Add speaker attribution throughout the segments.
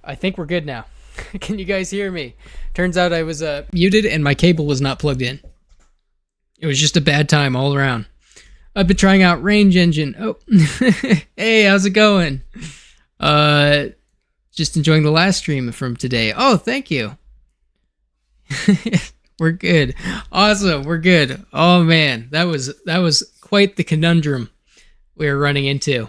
Speaker 1: I think we're good now. Can you guys hear me? Turns out I was muted and my cable was not plugged in. It was just a bad time all around. I've been trying out Range Engine. Oh, hey, how's it going? Just enjoying the last stream from today. Oh, thank you. We're good. Awesome, we're good. Oh man, that was quite the conundrum we were running into.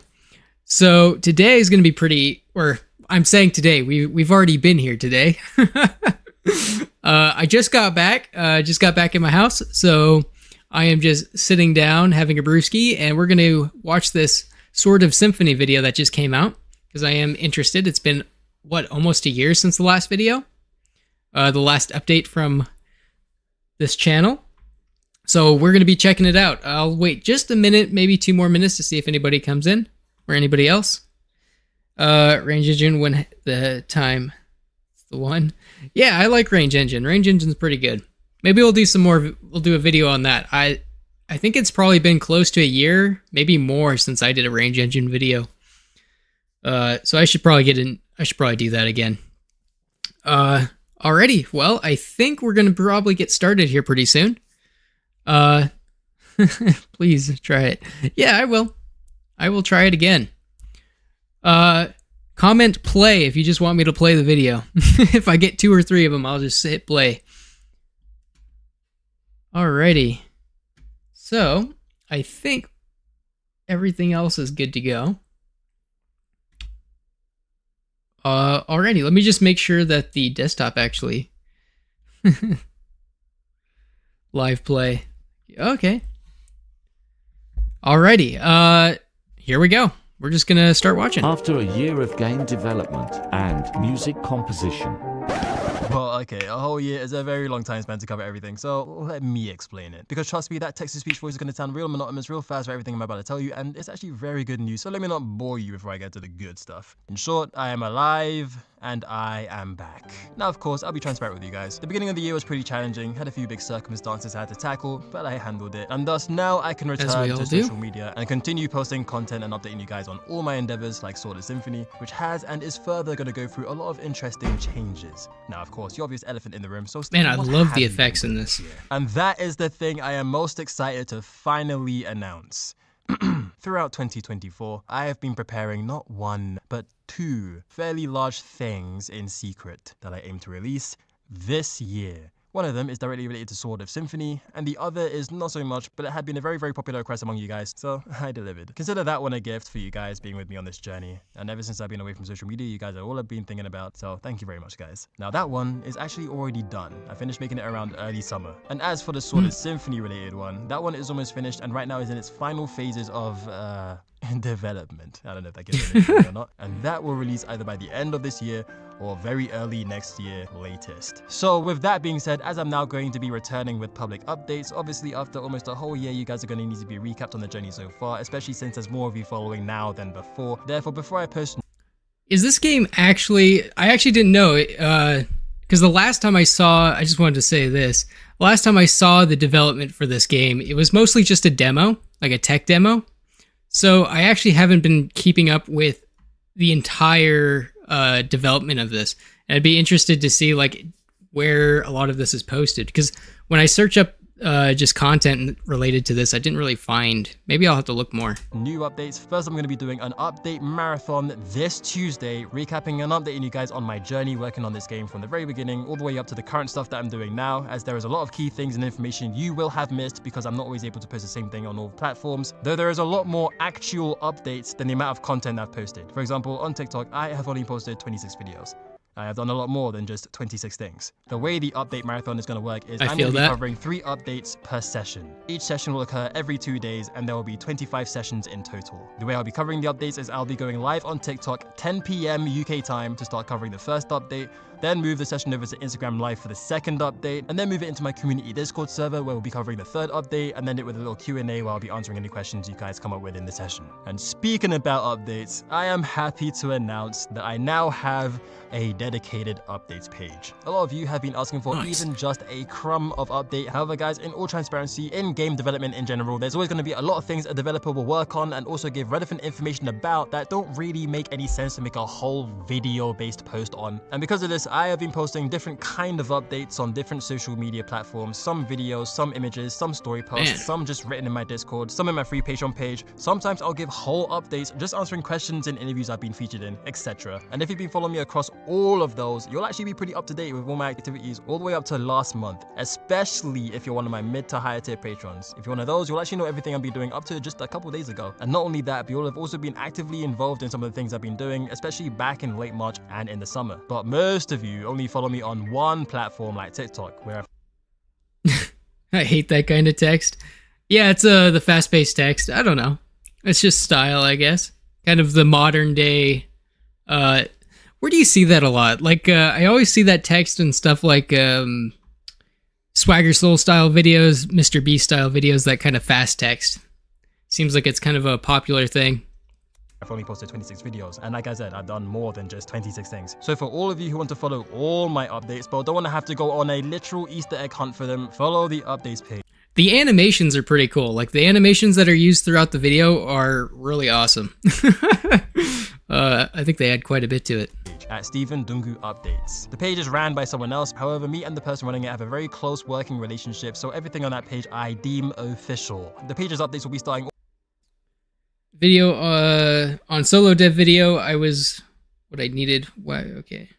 Speaker 1: So today is going to be pretty, or I'm saying today, we've already been here today. I just got back in my house, so I am just sitting down having a brewski, and we're going to watch this Sword of Symphony video that just came out because I am interested. It's been almost a year since the last video, the last update from this channel. So we're going to be checking it out. I'll wait just a minute, maybe 2 more minutes to see if anybody comes in or anybody else. Range Engine when the time. The one. Yeah, I like Range Engine. Range Engine's pretty good. Maybe we'll do some more. We'll do a video on that. I think it's probably been close to a year, maybe more, since I did a Range Engine video. So I should probably do that again. Alrighty. Well, I think we're gonna probably get started here pretty soon. Please try it. Yeah, I will. I will try it again. Comment play if you just want me to play the video. If I get 2 or 3 of them, I'll just hit play. Alrighty. So, I think everything else is good to go. Alrighty, let me just make sure that the desktop actually... Live play. Okay. Alrighty, here we go. We're just gonna start watching.
Speaker 2: After a year of game development and music composition.
Speaker 3: Well, okay, a whole year is a very long time span to cover everything, so let me explain it. Because trust me, that text-to-speech voice is going to sound real monotonous, real fast for everything I'm about to tell you, and it's actually very good news, so let me not bore you before I get to the good stuff. In short, I am alive, and I am back. Now, of course, I'll be transparent with you guys. The beginning of the year was pretty challenging, had a few big circumstances I had to tackle, but I handled it. And thus, now I can return to social media and continue posting content and updating you guys on all my endeavors like SWORD of Symphony, which has and is further going to go through a lot of interesting changes. Now, of course, the obvious elephant in the room, so
Speaker 1: man, I love the effects in this.
Speaker 3: And that is the thing I am most excited to finally announce. Throughout 2024, I have been preparing not 1, but 2 fairly large things in secret that I aim to release this year. One of them is directly related to Sword of Symphony, and the other is not so much, but it had been a very, very popular request among you guys, so I delivered. Consider that one a gift for you guys being with me on this journey, and ever since I've been away from social media, you guys are all I've been thinking about, so thank you very much, guys. Now that one is actually already done. I finished making it around early summer. And as for the Sword of Symphony related one, that one is almost finished, and right now is in its final phases of, development. I don't know if that gives it anything or not. And that will release either by the end of this year or very early next year latest. So with that being said, as I'm now going to be returning with public updates, obviously after almost a whole year, you guys are going to need to be recapped on the journey so far, especially since there's more of you following now than before. Therefore, before I post...
Speaker 1: Is this game actually... I actually didn't know it, because the last time I just wanted to say this, last time I saw the development for this game, it was mostly just a demo, like a tech demo. So I actually haven't been keeping up with the entire development of this. And I'd be interested to see like where a lot of this is posted. Because when I search up just content related to this, I didn't really find. Maybe I'll have to look more.
Speaker 3: New updates. First, I'm going to be doing an update marathon this Tuesday, recapping and updating you guys on my journey working on this game from the very beginning all the way up to the current stuff that I'm doing now, as there is a lot of key things and information you will have missed because I'm not always able to post the same thing on all platforms, though there is a lot more actual updates than the amount of content I've posted. For example, on TikTok, I have only posted 26 videos. I have done a lot more than just 26 things. The way the update marathon is going to work is I'm going to be covering 3 updates per session. Each session will occur every 2 days, and there will be 25 sessions in total. The way I'll be covering the updates is I'll be going live on TikTok 10 PM UK time to start covering the first update, then move the session over to Instagram Live for the second update, and then move it into my community Discord server where we'll be covering the third update, and then it with a little Q&A where I'll be answering any questions you guys come up with in the session. And speaking about updates, I am happy to announce that I now have a dedicated updates page. A lot of you have been asking for even just a crumb of update. However, guys, in all transparency, in game development in general, there's always going to be a lot of things a developer will work on and also give relevant information about that don't really make any sense to make a whole video-based post on. And because of this, I have been posting different kind of updates on different social media platforms, some videos, some images, some story posts, some just written in my Discord, some in my free Patreon page. Sometimes I'll give whole updates just answering questions in interviews I've been featured in, etc. And if you've been following me across all of those, you'll actually be pretty up to date with all my activities all the way up to last month, especially if you're one of my mid to higher tier patrons. If you're one of those, you'll actually know everything I've been doing up to just a couple days ago. And not only that, but you'll have also been actively involved in some of the things I've been doing, especially back in late March and in the summer. But most of you only follow me on one platform like TikTok, where
Speaker 1: I hate that kind of text. Yeah, it's the fast-paced text. I don't know. It's just style, I guess. Kind of the modern day. Where do you see that a lot? Like, I always see that text and stuff like Swagger Soul style videos, Mr. Beast style videos, that kind of fast text. Seems like it's kind of a popular thing.
Speaker 3: I've only posted 26 videos, and like I said, I've done more than just 26 things. So for all of you who want to follow all my updates but don't want to have to go on a literal Easter egg hunt for them, follow the updates page.
Speaker 1: The animations are pretty cool. Like, the animations that are used throughout the video are really awesome. I think they add quite a bit to it.
Speaker 3: At Stephen Dungu Updates. The page is ran by someone else, however, me and the person running it have a very close working relationship, so everything on that page I deem official. The page's updates will be starting
Speaker 1: Video on solo dev video, I was what I needed. Why? Okay.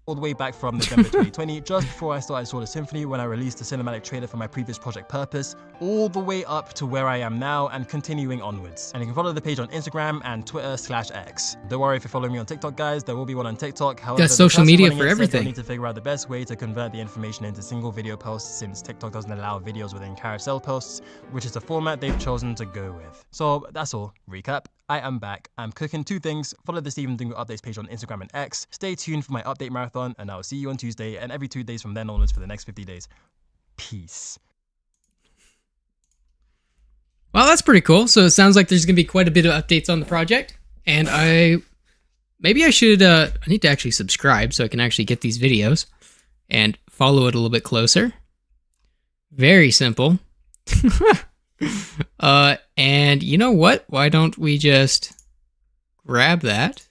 Speaker 3: all the way back from November 2020, just before I started SWORD of Symphony, when I released the cinematic trailer for my previous project Purpose, all the way up to where I am now and continuing onwards. And you can follow the page on Instagram and Twitter/X. Don't worry if you're following me on TikTok, guys, there will be one on TikTok. However,
Speaker 1: got social media for everything.
Speaker 3: I need to figure out the best way to convert the information into single video posts, since TikTok doesn't allow videos within carousel posts, which is the format they've chosen to go with. So that's all. Recap. I am back. I'm cooking 2 things. Follow the Stephen Dingle Updates page on Instagram and X. Stay tuned for my update marathon, and I'll see you on Tuesday and every 2 days from then onwards for the next 50 days. Peace.
Speaker 1: Well, that's pretty cool. So it sounds like there's going to be quite a bit of updates on the project. And maybe I should, I need to actually subscribe so I can actually get these videos and follow it a little bit closer. Very simple. And you know what? Why don't we just grab that?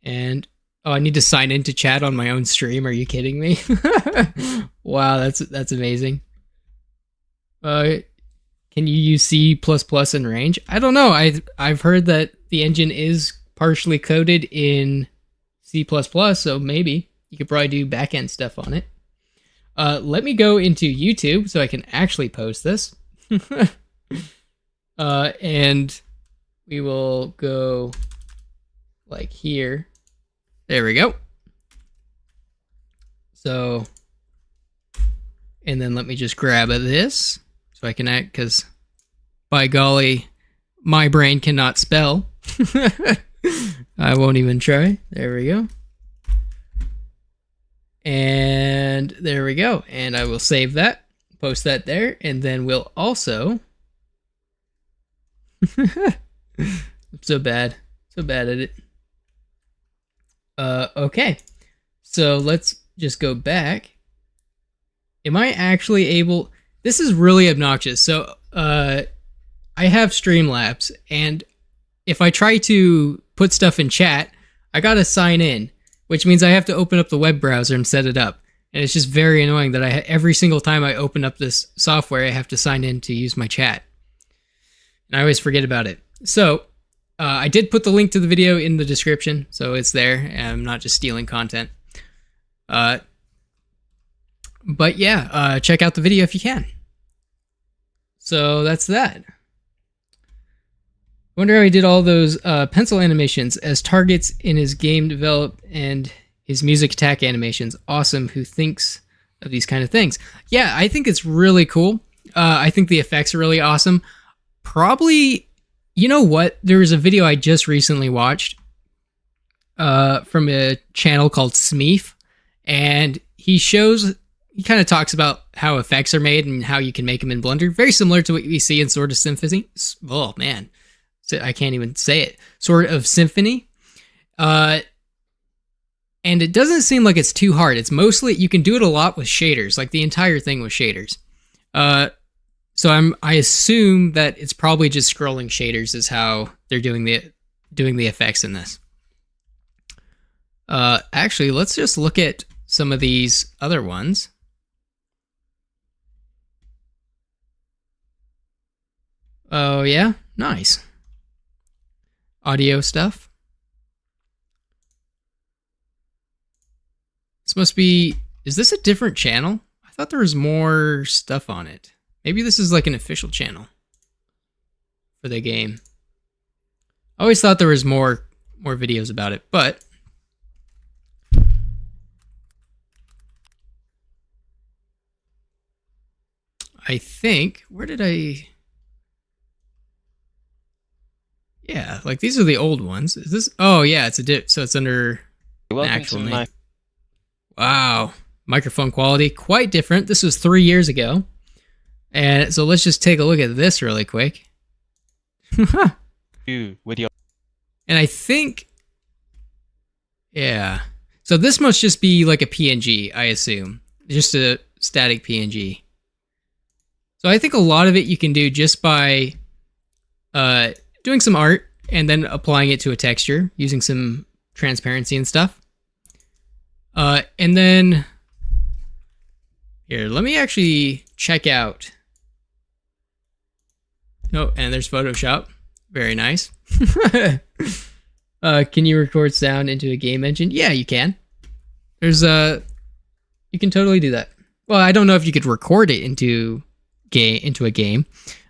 Speaker 1: And oh, I need to sign into chat on my own stream. Are you kidding me? Wow, that's amazing. Can you use C++ in range? I don't know. I've heard that the engine is partially coded in C++, so maybe you could probably do backend stuff on it. Let me go into YouTube so I can actually post this. And we will go like here. There we go. So, and then let me just grab this so I can act, because by golly, my brain cannot spell. I won't even try. There we go. And there we go. And I will save that, post that there, and then we'll also... I'm so bad at it. Okay. So let's just go back. Am I actually able... This is really obnoxious. So, I have Streamlabs, and if I try to put stuff in chat, I gotta sign in, which means I have to open up the web browser and set it up. And it's just very annoying that every single time I open up this software, I have to sign in to use my chat. And I always forget about it. So, I did put the link to the video in the description, so it's there, and I'm not just stealing content. But yeah, check out the video if you can. So that's that. Wonder how he did all those pencil animations as targets in his game developed and his music attack animations. Awesome. Who thinks of these kind of things? Yeah, I think it's really cool. I think the effects are really awesome. Probably, you know what? There was a video I just recently watched. from a channel called Smeef, and he kind of talks about how effects are made and how you can make them in Blender. Very similar to what we see in Sword of Symphony. Oh man, I can't even say it. Sword of Symphony. And it doesn't seem like it's too hard. It's mostly, you can do it a lot with shaders, like the entire thing with shaders. So I assume that it's probably just scrolling shaders is how they're doing the effects in this. Actually, let's just look at some of these other ones. Oh yeah, nice. Audio stuff. This must be, is this a different channel? I thought there was more stuff on it. Maybe this is like an official channel for the game. I always thought there was more videos about it, but I think, where did I... Yeah, like these are the old ones. Is this... Oh yeah, it's a dip, so it's under an actual name. Wow, microphone quality, quite different. This was 3 years ago. And so let's just take a look at this really quick. And I think, yeah. So this must just be like a PNG, I assume. Just a static PNG. So I think a lot of it you can do just by doing some art and then applying it to a texture, using some transparency and stuff. And then, here, let me actually check out. Oh, and there's Photoshop. Very nice. Can you record sound into a game engine? Yeah, you can. There's you can totally do that. Well, I don't know if you could record it into a game.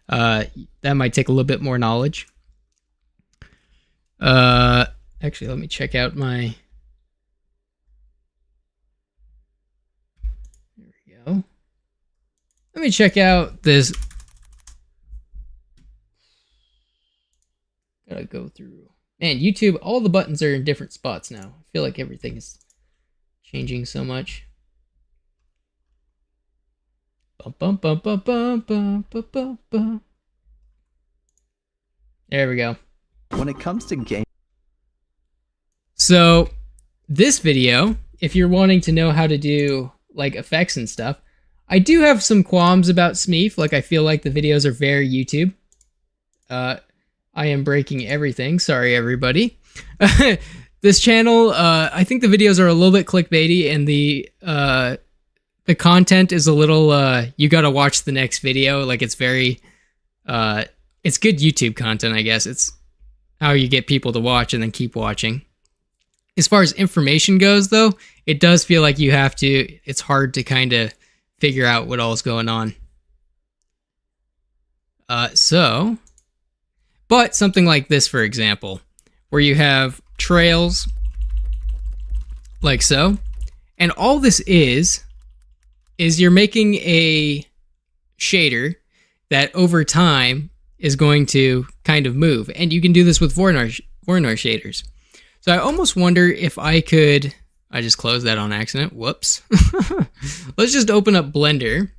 Speaker 1: That might take a little bit more knowledge. Actually, let me check out my... There we go. Let me check out this... Gotta go through. Man, YouTube, all the buttons are in different spots now. I feel like everything is changing so much. Bum, bum, bum, bum, bum, bum, bum, bum. There we go.
Speaker 4: When it comes to game,
Speaker 1: so this video, if you're wanting to know how to do like effects and stuff, I do have some qualms about Smeef. Like I feel like the videos are very YouTube. I am breaking everything. Sorry, everybody. This channel, I think the videos are a little bit clickbaity, and the content is a little, you gotta watch the next video. Like it's very, it's good YouTube content, I guess. It's how you get people to watch and then keep watching. As far as information goes, though, it does feel like you have to, it's hard to kind of figure out what all is going on. But something like this, for example, where you have trails like so, and all this is you're making a shader that over time is going to kind of move. And you can do this with Voronoi shaders. So I almost wonder if I could... I just closed that on accident. Whoops. Let's just open up Blender.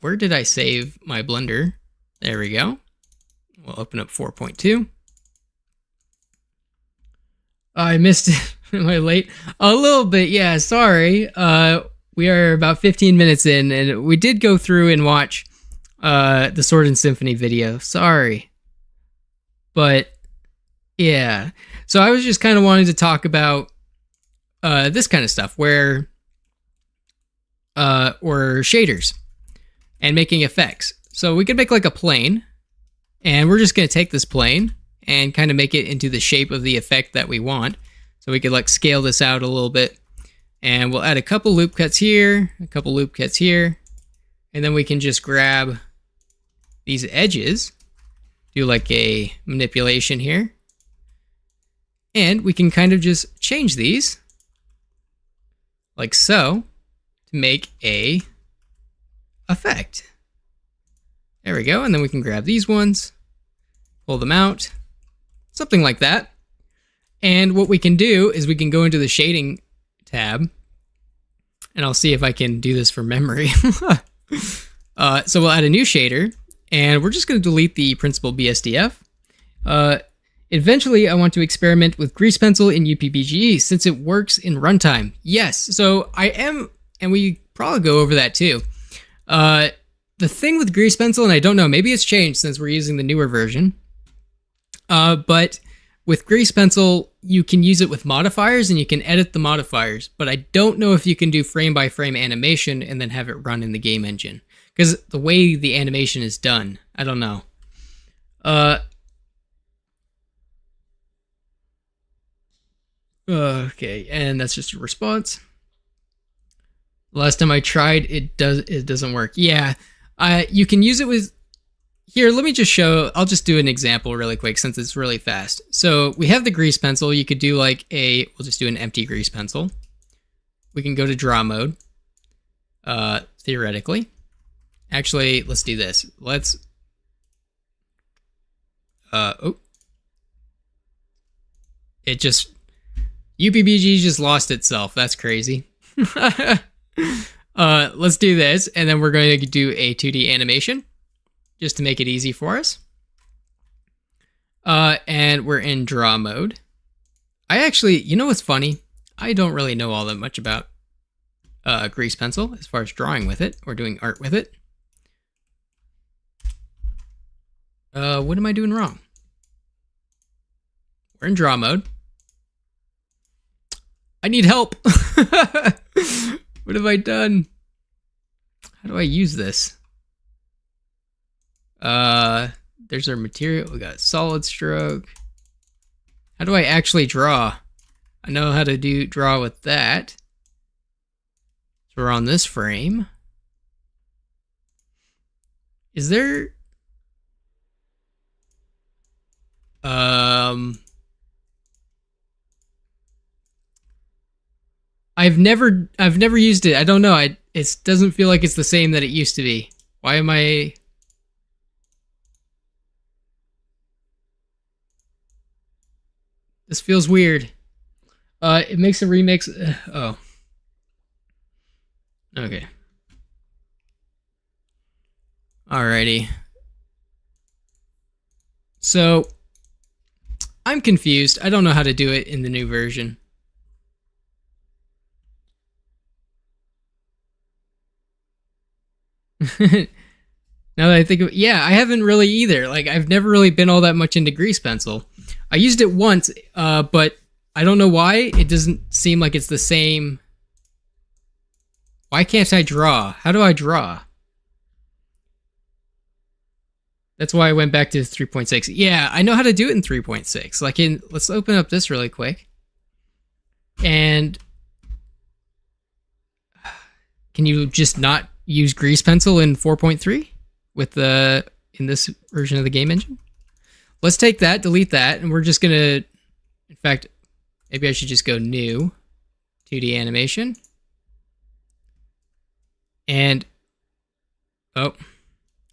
Speaker 1: Where did I save my Blender? There we go. We'll open up 4.2. I missed it. Am I late? A little bit, yeah, sorry. We are about 15 minutes in, and we did go through and watch the Sword and Symphony video. Sorry. But, yeah. So I was just kind of wanting to talk about this kind of stuff, or shaders, and making effects. So we could make like a plane, and we're just going to take this plane and kind of make it into the shape of the effect that we want. So we could like scale this out a little bit, and we'll add a couple loop cuts here, a couple loop cuts here, and then we can just grab these edges, do like a manipulation here, and we can kind of just change these like so to make a effect. There we go, and then we can grab these ones, pull them out, something like that. And what we can do is we can go into the shading tab, and I'll see if I can do this from memory. So we'll add a new shader, and we're just going to delete the principal BSDF. Eventually, I want to experiment with Grease Pencil in upbge since it works in runtime. Yes, so I am, and we probably go over that too. The thing with Grease Pencil, and I don't know, maybe it's changed since we're using the newer version, but with Grease Pencil, you can use it with modifiers and you can edit the modifiers, but I don't know if you can do frame-by-frame animation and then have it run in the game engine. Because the way the animation is done, I don't know. Okay, and that's just a response. Last time I tried, it doesn't work. Yeah, you can use it with... Here, let me just show... I'll just do an example really quick since it's really fast. So we have the Grease Pencil. You could do like a... We'll just do an empty Grease Pencil. We can go to draw mode. Theoretically. Actually, let's do this. Let's... Oh. It just... upbge just lost itself. That's crazy. Let's do this, and then we're going to do a 2D animation, just to make it easy for us. And we're in draw mode. I actually, you know what's funny? I don't really know all that much about Grease Pencil as far as drawing with it, or doing art with it. What am I doing wrong? We're in draw mode. I need help. What have I done? How do I use this? There's our material. We got solid stroke. How do I actually draw? I know how to draw with that. So we're on this frame. Is there... I've never used it. I don't know. It doesn't feel like it's the same that it used to be. Why am I... This feels weird. It makes a remix... Oh. Okay. Alrighty. So, I'm confused. I don't know how to do it in the new version. Now that I think of it, yeah, I haven't really either. Like, I've never really been all that much into Grease Pencil. I used it once, but I don't know why. It doesn't seem like it's the same. Why can't I draw? How do I draw? That's why I went back to 3.6. Yeah, I know how to do it in 3.6. Like, let's open up this really quick. And can you just not use Grease Pencil in 4.3 with in this version of the game engine? Let's take that, delete that, and we're just gonna, in fact, maybe I should just go new 2D animation. And oh,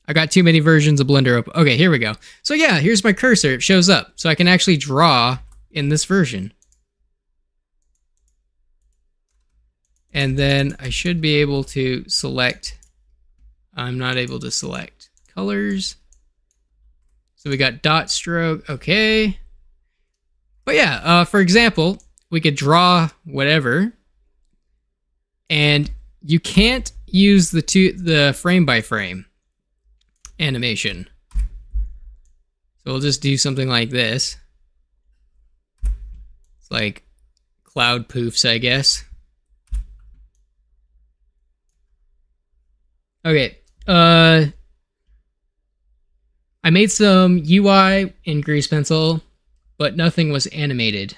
Speaker 1: I got too many versions of Blender open. Okay, here we go. So yeah, here's my cursor. It shows up. So I can actually draw in this version. And then I should be able to select. I'm not able to select colors. So we got dot stroke. Okay. But yeah, for example, we could draw whatever. And you can't use the frame by frame animation. So we'll just do something like this. It's like cloud poofs, I guess. Okay, I made some UI in Grease Pencil, but nothing was animated.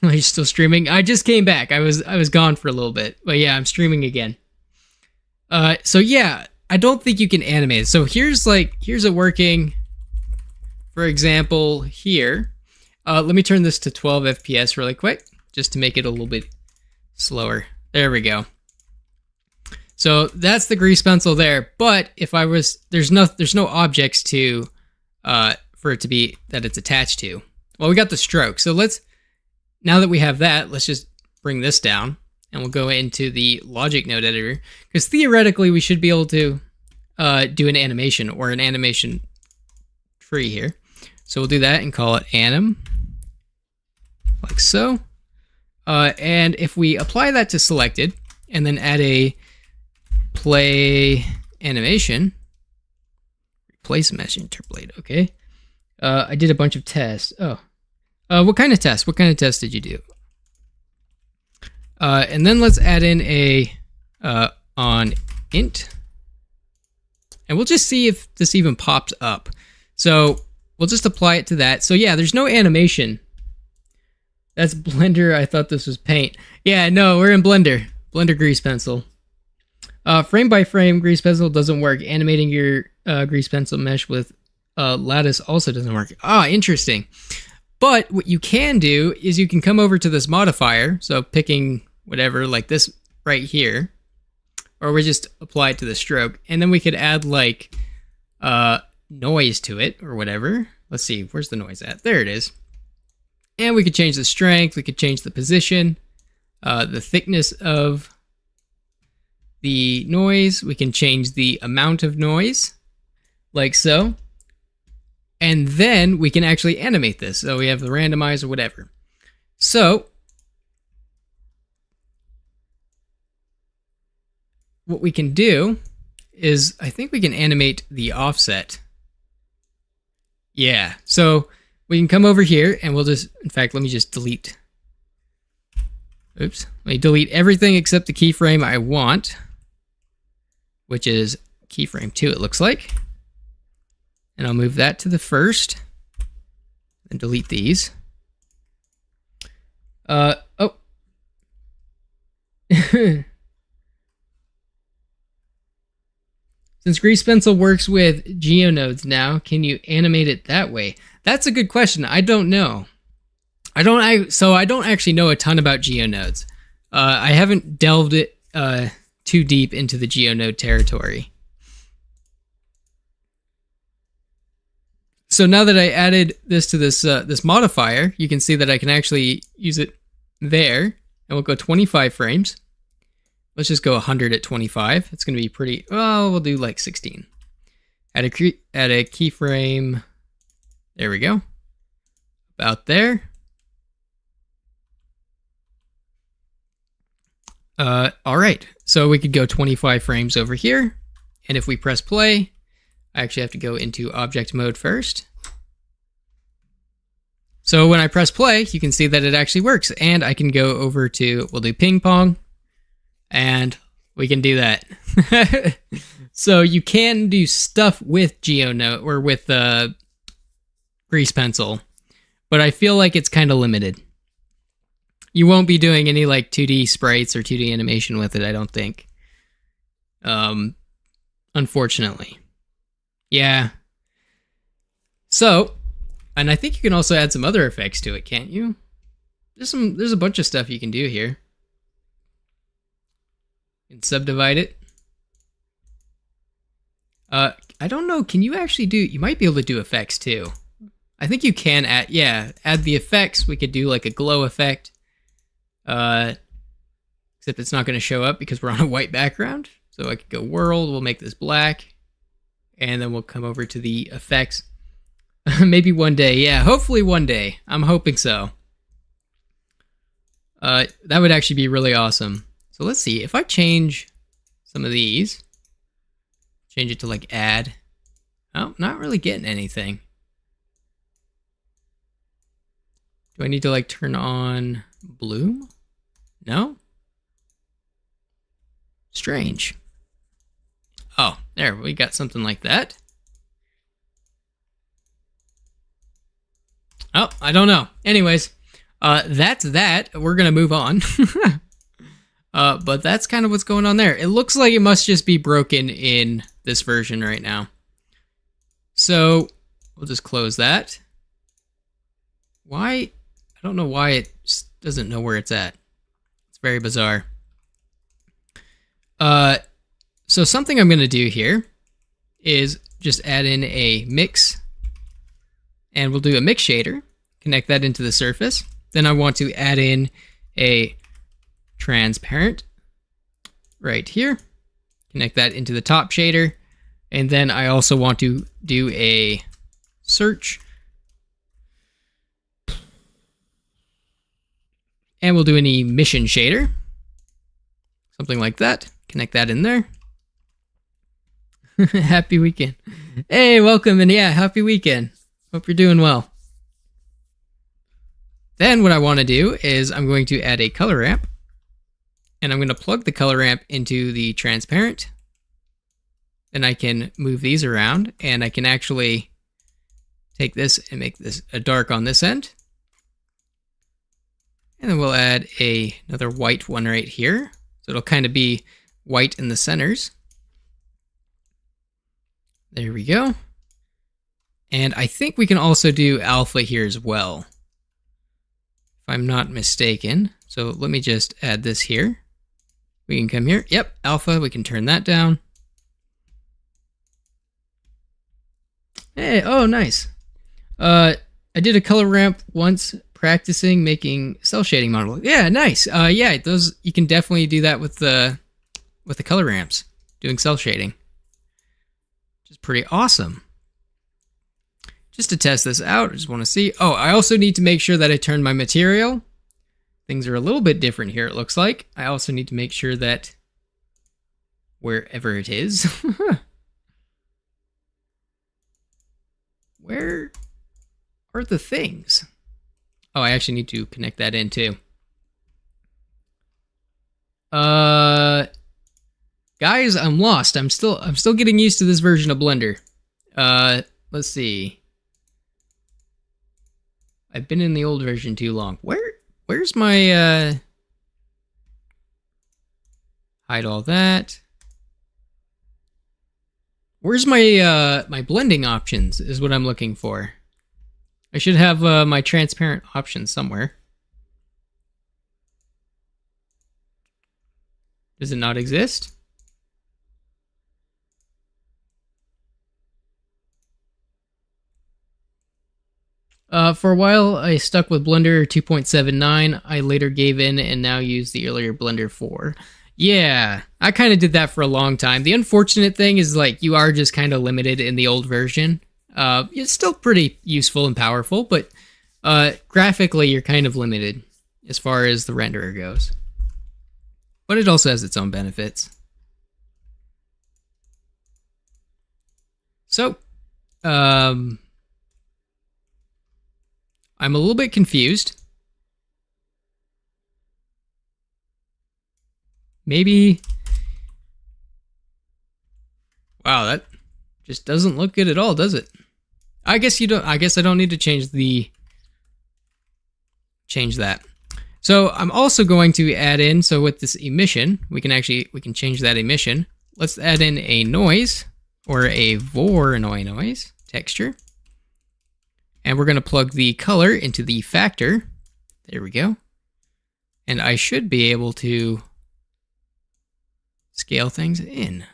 Speaker 1: Are you still streaming? I just came back. I was gone for a little bit, but yeah, I'm streaming again. So yeah, I don't think you can animate it. So here's it working. For example, here. Let me turn this to 12 FPS really quick, just to make it a little bit slower. There we go. So that's the Grease Pencil there, but if I was, there's no objects to, for it to be, that it's attached to. Well, we got the stroke. So now that we have that, let's just bring this down and we'll go into the logic node editor, because theoretically we should be able to do an animation or an animation tree here. So we'll do that and call it anim, like so. And if we apply that to selected and then add a play animation, replace mesh interpolate, okay. I did a bunch of tests. What kind of test? What kind of test did you do? And then let's add in a on int, and we'll just see if this even pops up. So we'll just apply it to that. So yeah, there's no animation. That's Blender. I thought this was Paint. Yeah, no, we're in Blender. Blender Grease Pencil. Frame by frame Grease Pencil doesn't work. Animating your Grease Pencil mesh with lattice also doesn't work. Interesting. But what you can do is you can come over to this modifier. So picking whatever, like this right here, or we just apply it to the stroke, and then we could add like noise to it or whatever. Let's see, where's the noise at? There it is. And we could change the strength, we could change the position, the thickness of the noise, we can change the amount of noise, like so. And then we can actually animate this. So we have the randomize or whatever. So what we can do is, I think we can animate the offset. Yeah, so we can come over here and we'll just, in fact, let me just delete. Oops, let me delete everything except the keyframe I want, which is keyframe 2, it looks like. And I'll move that to the first and delete these. Since Grease Pencil works with geonodes now, can you animate it that way? That's a good question. I don't know. So I don't actually know a ton about geonodes. I haven't delved it too deep into the geonode territory. So now that I added this to this modifier, you can see that I can actually use it there, and we'll go 25 frames. Let's just go 100 at 25. It's going to be pretty, well, we'll do like 16. Add a keyframe. There we go. About there. All right. So we could go 25 frames over here. And if we press play, I actually have to go into object mode first. So when I press play, you can see that it actually works. And I can go over to, we'll do ping pong. And we can do that. So you can do stuff with GeoNote or with Grease Pencil, but I feel like it's kind of limited. You won't be doing any like 2D sprites or 2D animation with it, I don't think. Unfortunately. Yeah. So, and I think you can also add some other effects to it, can't you? There's a bunch of stuff you can do here. You can subdivide it. I don't know, can you actually do, you might be able to do effects too. I think you can add the effects. We could do like a glow effect. Except it's not going to show up because we're on a white background. So I could go world, we'll make this black. And then we'll come over to the effects. Maybe one day, yeah, hopefully one day. I'm hoping so. That would actually be really awesome. So let's see, if I change some of these, change it to like add. Oh, not really getting anything. Do I need to like turn on bloom? No? Strange. Oh, there, we got something like that. Oh, I don't know. Anyways, that's that. We're going to move on. But that's kind of what's going on there. It looks like it must just be broken in this version right now. So we'll just close that. Why? I don't know why it doesn't know where it's at. It's very bizarre. So something I'm going to do here is just add in a mix. And we'll do a mix shader. connect that into the surface. Then I want to add in a transparent right here. Connect that into the top shader. And then I also want to do a search. And we'll do an emission shader. Something like that. Connect that in there. Happy weekend. Hey, welcome, and yeah, happy weekend. Hope you're doing well. Then what I want to do is I'm going to add a color ramp. And I'm going to plug the color ramp into the transparent. Then I can move these around, and I can actually take this and make this a dark on this end. And then we'll add another white one right here. So it'll kind of be white in the centers. There we go. And I think we can also do alpha here as well, if I'm not mistaken. So let me just add this here. We can come here. Yep, alpha. We can turn that down. Hey, oh, nice. I did a color ramp once practicing making cell shading model. Yeah, nice. Yeah, those you can definitely do that with the color ramps, doing cell shading. Which is pretty awesome. Just to test this out, I just want to see. Oh, I also need to make sure that I turn my material. Things are a little bit different here, it looks like. I also need to make sure that wherever it is. Where are the things? Oh, I actually need to connect that in too. Guys, I'm lost. I'm still getting used to this version of Blender. Let's see. I've been in the old version too long. Where's my hide all that. Where's my my blending options is what I'm looking for. I should have my transparent options somewhere. Does it not exist? For a while, I stuck with Blender 2.79. I later gave in and now use the earlier Blender 4. Yeah, I kind of did that for a long time. The unfortunate thing is, like, you are just kind of limited in the old version. It's still pretty useful and powerful, but graphically, you're kind of limited as far as the renderer goes. But it also has its own benefits. So, I'm a little bit confused. Maybe... Wow, that just doesn't look good at all, does it? I guess you don't... I guess I don't need to change that. So I'm also going to add in, so with this emission, we can change that emission. Let's add in a noise, or a Voronoi noise texture. And we're going to plug the color into the factor. There we go. And I should be able to scale things in.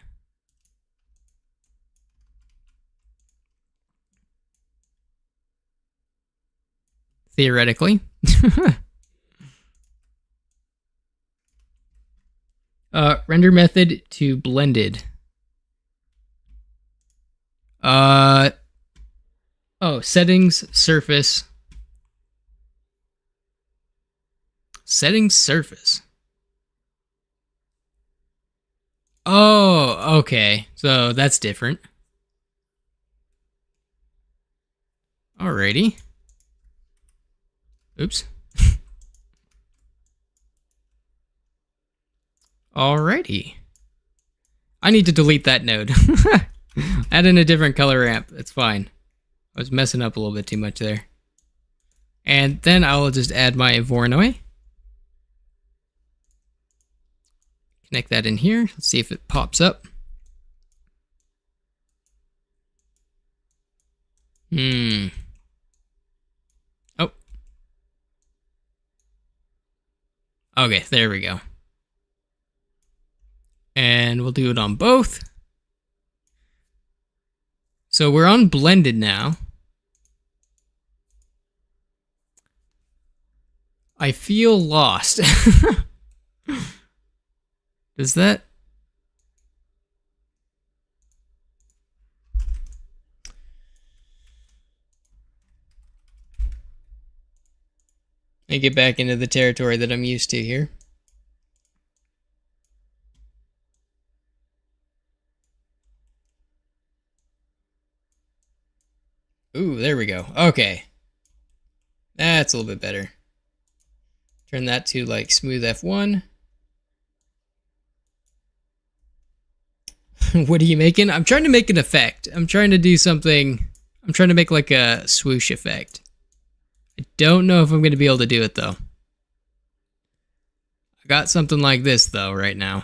Speaker 1: Theoretically. Render method to blended. Oh, settings, surface. Settings, surface. Oh, okay. So that's different. Alrighty. Oops. Alrighty. I need to delete that node. Add in a different color ramp. It's fine. I was messing up a little bit too much there. And then I'll just add my Voronoi. Connect that in here. Let's see if it pops up. Oh. Okay, there we go. And we'll do it on both. So we're on blended now. I feel lost. Does that? Let me get back into the territory that I'm used to here. Ooh, there we go. Okay. That's a little bit better. Turn that to like smooth F1. What are you making? I'm trying to make an effect. I'm trying to do something. I'm trying to make like a swoosh effect. I don't know if I'm going to be able to do it though. I got something like this though right now.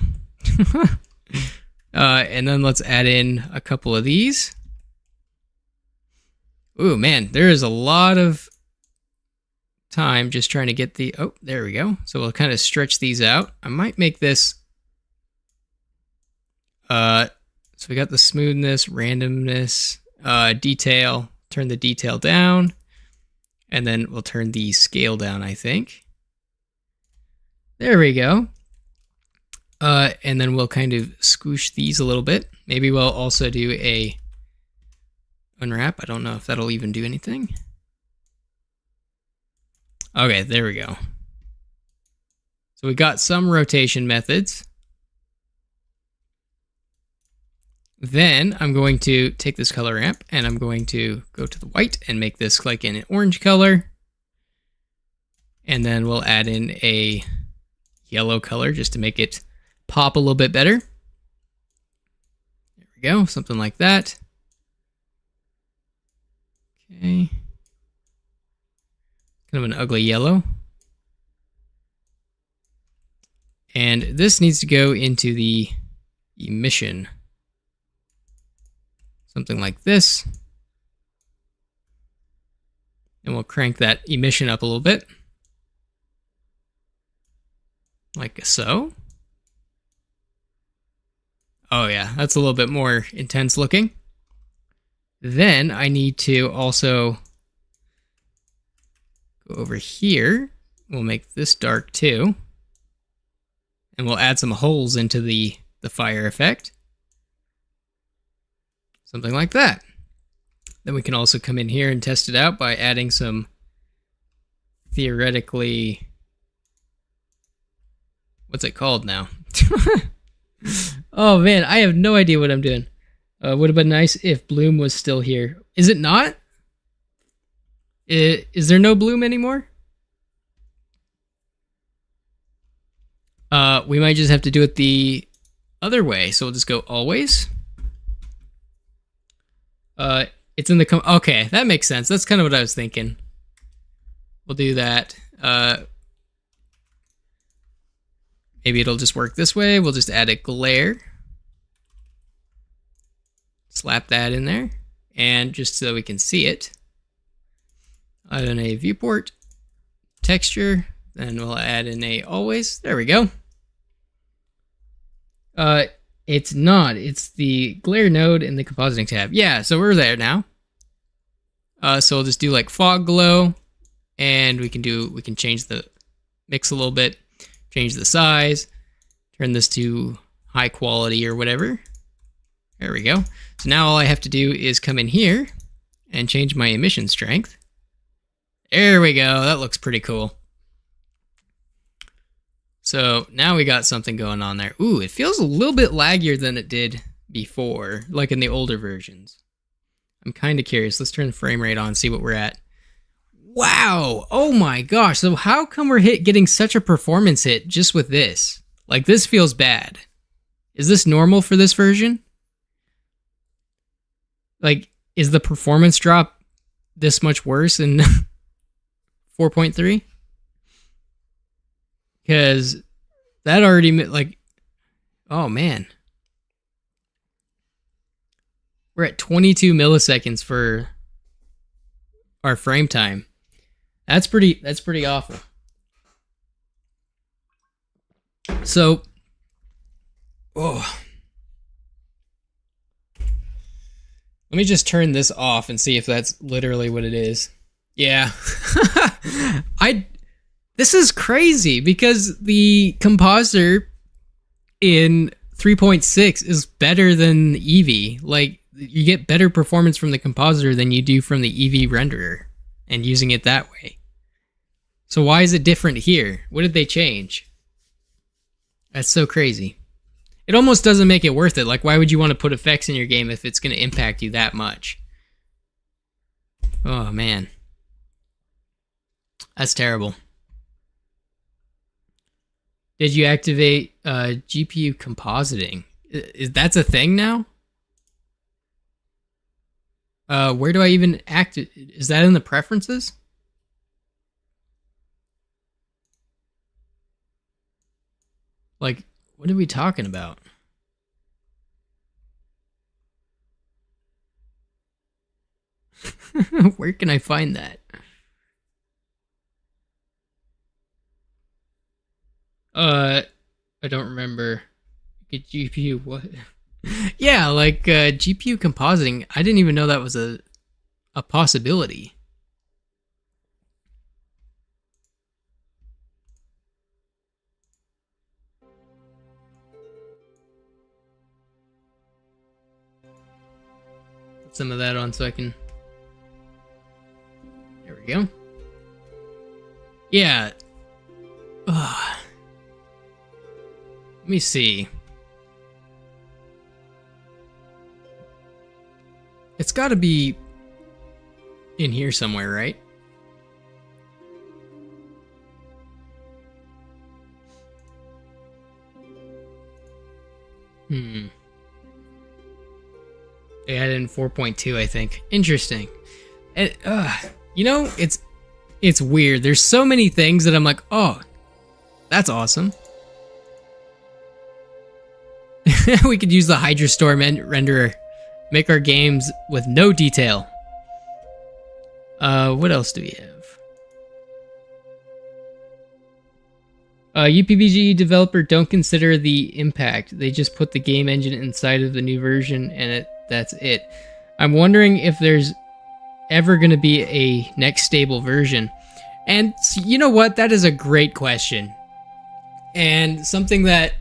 Speaker 1: And then let's add in a couple of these. Ooh, man, there is a lot of time just trying to get the... Oh, there we go. So we'll kind of stretch these out. I might make this... So we got the smoothness, randomness, detail. Turn the detail down. And then we'll turn the scale down, I think. There we go. And then we'll kind of squish these a little bit. Maybe we'll also do a unwrap. I don't know if that'll even do anything. Okay, there we go. So we got some rotation methods. Then I'm going to take this color ramp and I'm going to go to the white and make this like in an orange color. And then we'll add in a yellow color just to make it pop a little bit better. There we go, something like that. Okay. Kind of an ugly yellow. And this needs to go into the emission. Something like this. And we'll crank that emission up a little bit. Like so. Oh yeah, that's a little bit more intense looking. Then I need to also go over here. We'll make this dark too. And we'll add some holes into the fire effect. Something like that. Then we can also come in here and test it out by adding some theoretically... What's it called now? Oh man, I have no idea what I'm doing. Would have been nice if Bloom was still here. Is it not? Is there no Bloom anymore? We might just have to do it the other way. So we'll just go always. It's in the... Okay, that makes sense. That's kind of what I was thinking. We'll do that. Maybe it'll just work this way. We'll just add a glare. Slap that in there. And just so we can see it, add in a viewport, texture, then we'll add in a always. There we go. It's not. It's the glare node in the compositing tab. Yeah, so we're there now. So we'll just do like fog glow, and we can change the mix a little bit, change the size, turn this to high quality or whatever. There we go. So now all I have to do is come in here and change my emission strength. There we go. That looks pretty cool. So now we got something going on there. Ooh, it feels a little bit laggier than it did before, like in the older versions. I'm kind of curious. Let's turn the frame rate on, see what we're at. Wow! Oh my gosh, so how come we're getting such a performance hit just with this? Like, this feels bad. Is this normal for this version? Like, is the performance drop this much worse in 4.3? Because that already, like, oh man. We're at 22 milliseconds for our frame time. That's pretty awful. So, oh. Let me just turn this off and see if that's literally what it is. Yeah. This is crazy because the compositor in 3.6 is better than Eevee. Like, you get better performance from the compositor than you do from the Eevee renderer and using it that way. So why is it different here? What did they change? That's so crazy. It almost doesn't make it worth it. Like, why would you want to put effects in your game if it's going to impact you that much? Oh, man. That's terrible. Did you activate GPU compositing? That's a thing now? Where do I even is that in the preferences? Like, what are we talking about? Where can I find that? I don't remember. Get GPU what? Yeah, like GPU compositing. I didn't even know that was a possibility. Put some of that on so I can. There we go. Yeah. Ugh. Let me see. It's got to be in here somewhere, right? They added in 4.2, I think. Interesting. And, you know, it's weird. There's so many things that I'm like, oh, that's awesome. We could use the Hydrastorm renderer. Make our games with no detail. What else do we have? UPBG developer don't consider the impact. They just put the game engine inside of the new version and that's it. I'm wondering if there's ever going to be a next stable version. And you know what? That is a great question. And something that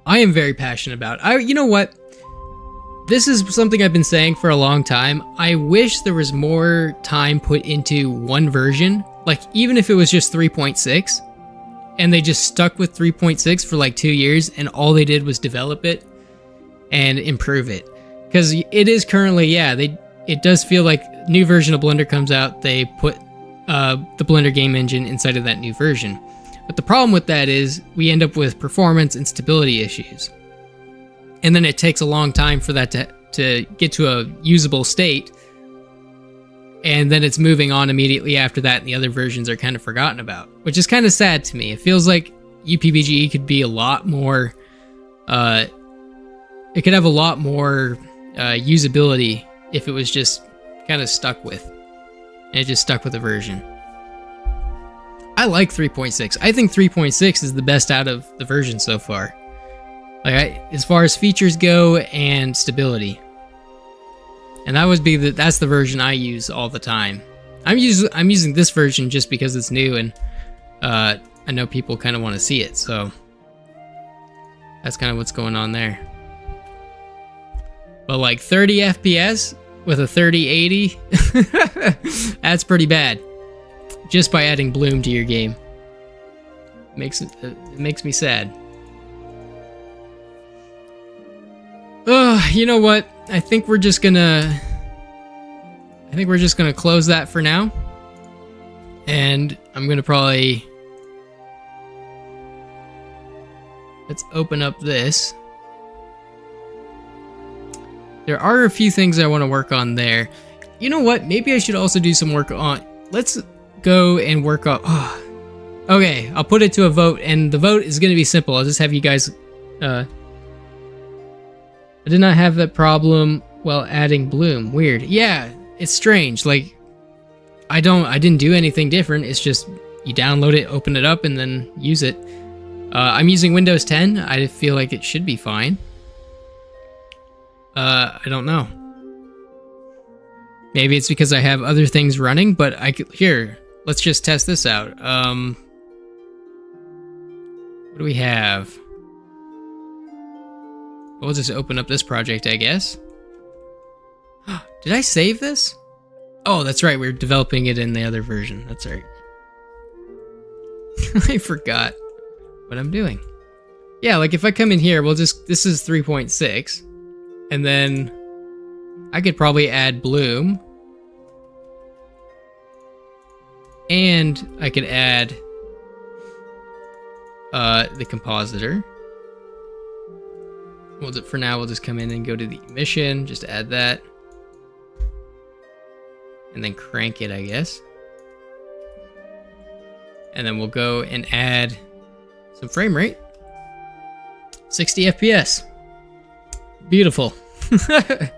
Speaker 1: I am very passionate about. You know what? This is something I've been saying for a long time. I wish there was more time put into one version. Like, even if it was just 3.6, and they just stuck with 3.6 for like 2 years, and all they did was develop it and improve it. Because it is currently, yeah, it does feel like new version of Blender comes out, they put the Blender game engine inside of that new version. But the problem with that is we end up with performance and stability issues. And then it takes a long time for that to get to a usable state. And then it's moving on immediately after that, and the other versions are kind of forgotten about, which is kind of sad to me. It feels like UPBGE could be a lot more, it could have a lot more usability if it was just kind of stuck with, and it just stuck with the version. I like 3.6. I think 3.6 is the best out of the version so far. Like, as far as features go and stability. And that's the version I use all the time. I'm using this version just because it's new and I know people kind of want to see it, so that's kind of what's going on there. But like 30 FPS with a 3080, that's pretty bad. Just by adding bloom to your game. It makes me sad. You know what? I think we're just gonna close that for now. And I'm gonna probably... Let's open up this. There are a few things I want to work on there. You know what? Maybe I should also do some work on... Let's go and work on... Okay, I'll put it to a vote, and the vote is going to be simple. I'll just have you guys... I did not have that problem while adding bloom. Weird. Yeah, it's strange. Like, I didn't do anything different. It's just you download it, open it up, and then use it. I'm using Windows 10. I feel like it should be fine. I don't know. Maybe it's because I have other things running, but here, let's just test this out. What do we have? We'll just open up this project, I guess. Did I save this? Oh, that's right. We're developing it in the other version. That's right. I forgot what I'm doing. Yeah, like if I come in here, this is 3.6. And then I could probably add bloom. And I could add the compositor. For now, we'll just come in and go to the emission, just add that. And then crank it, I guess. And then we'll go and add some frame rate. 60 FPS. Beautiful. 16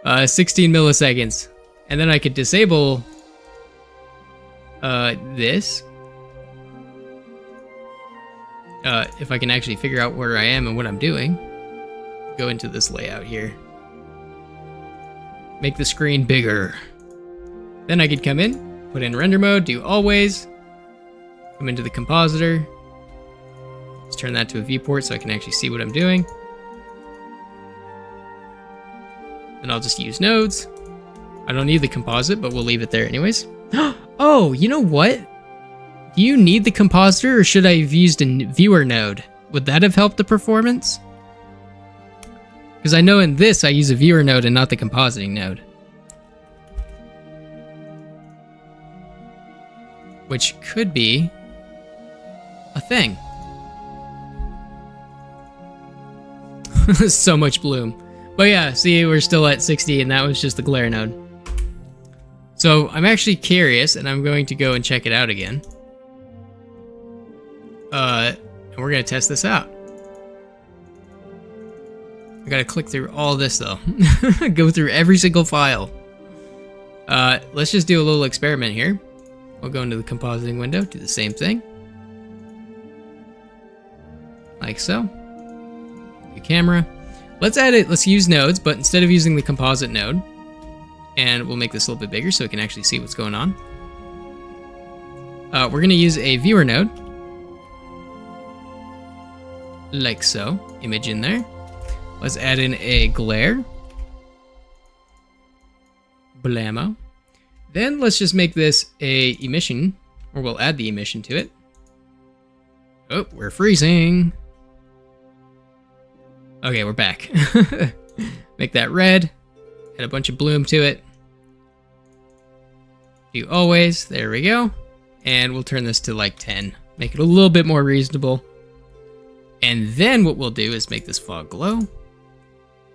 Speaker 1: milliseconds. And then I could disable this. If I can actually figure out where I am and what I'm doing. Go into this layout here. Make the screen bigger. Then I could come in, put in render mode, do always. Come into the compositor. Let's turn that to a viewport so I can actually see what I'm doing. And I'll just use nodes. I don't need the composite, but we'll leave it there anyways. Oh, you know what? Do you need the compositor, or should I have used a viewer node? Would that have helped the performance? Because I know in this I use a viewer node and not the compositing node. Which could be a thing. So much bloom. But yeah, see, we're still at 60 and that was just the glare node. So I'm actually curious and I'm going to go and check it out again. And we're going to test this out. I got to click through all this though. Go through every single file. Let's just do a little experiment here. We'll go into the compositing window, do the same thing. Like so. The camera. Let's add it, let's use nodes, but instead of using the composite node, and we'll make this a little bit bigger so we can actually see what's going on. We're gonna use a viewer node. Like so, image in there. Let's add in a glare. Blammo. Then let's just make this a emission, or we'll add the emission to it. Oh, we're freezing. Okay, we're back. Make that red. Add a bunch of bloom to it. Do always. There we go. And we'll turn this to like 10. Make it a little bit more reasonable. And then what we'll do is make this fog glow.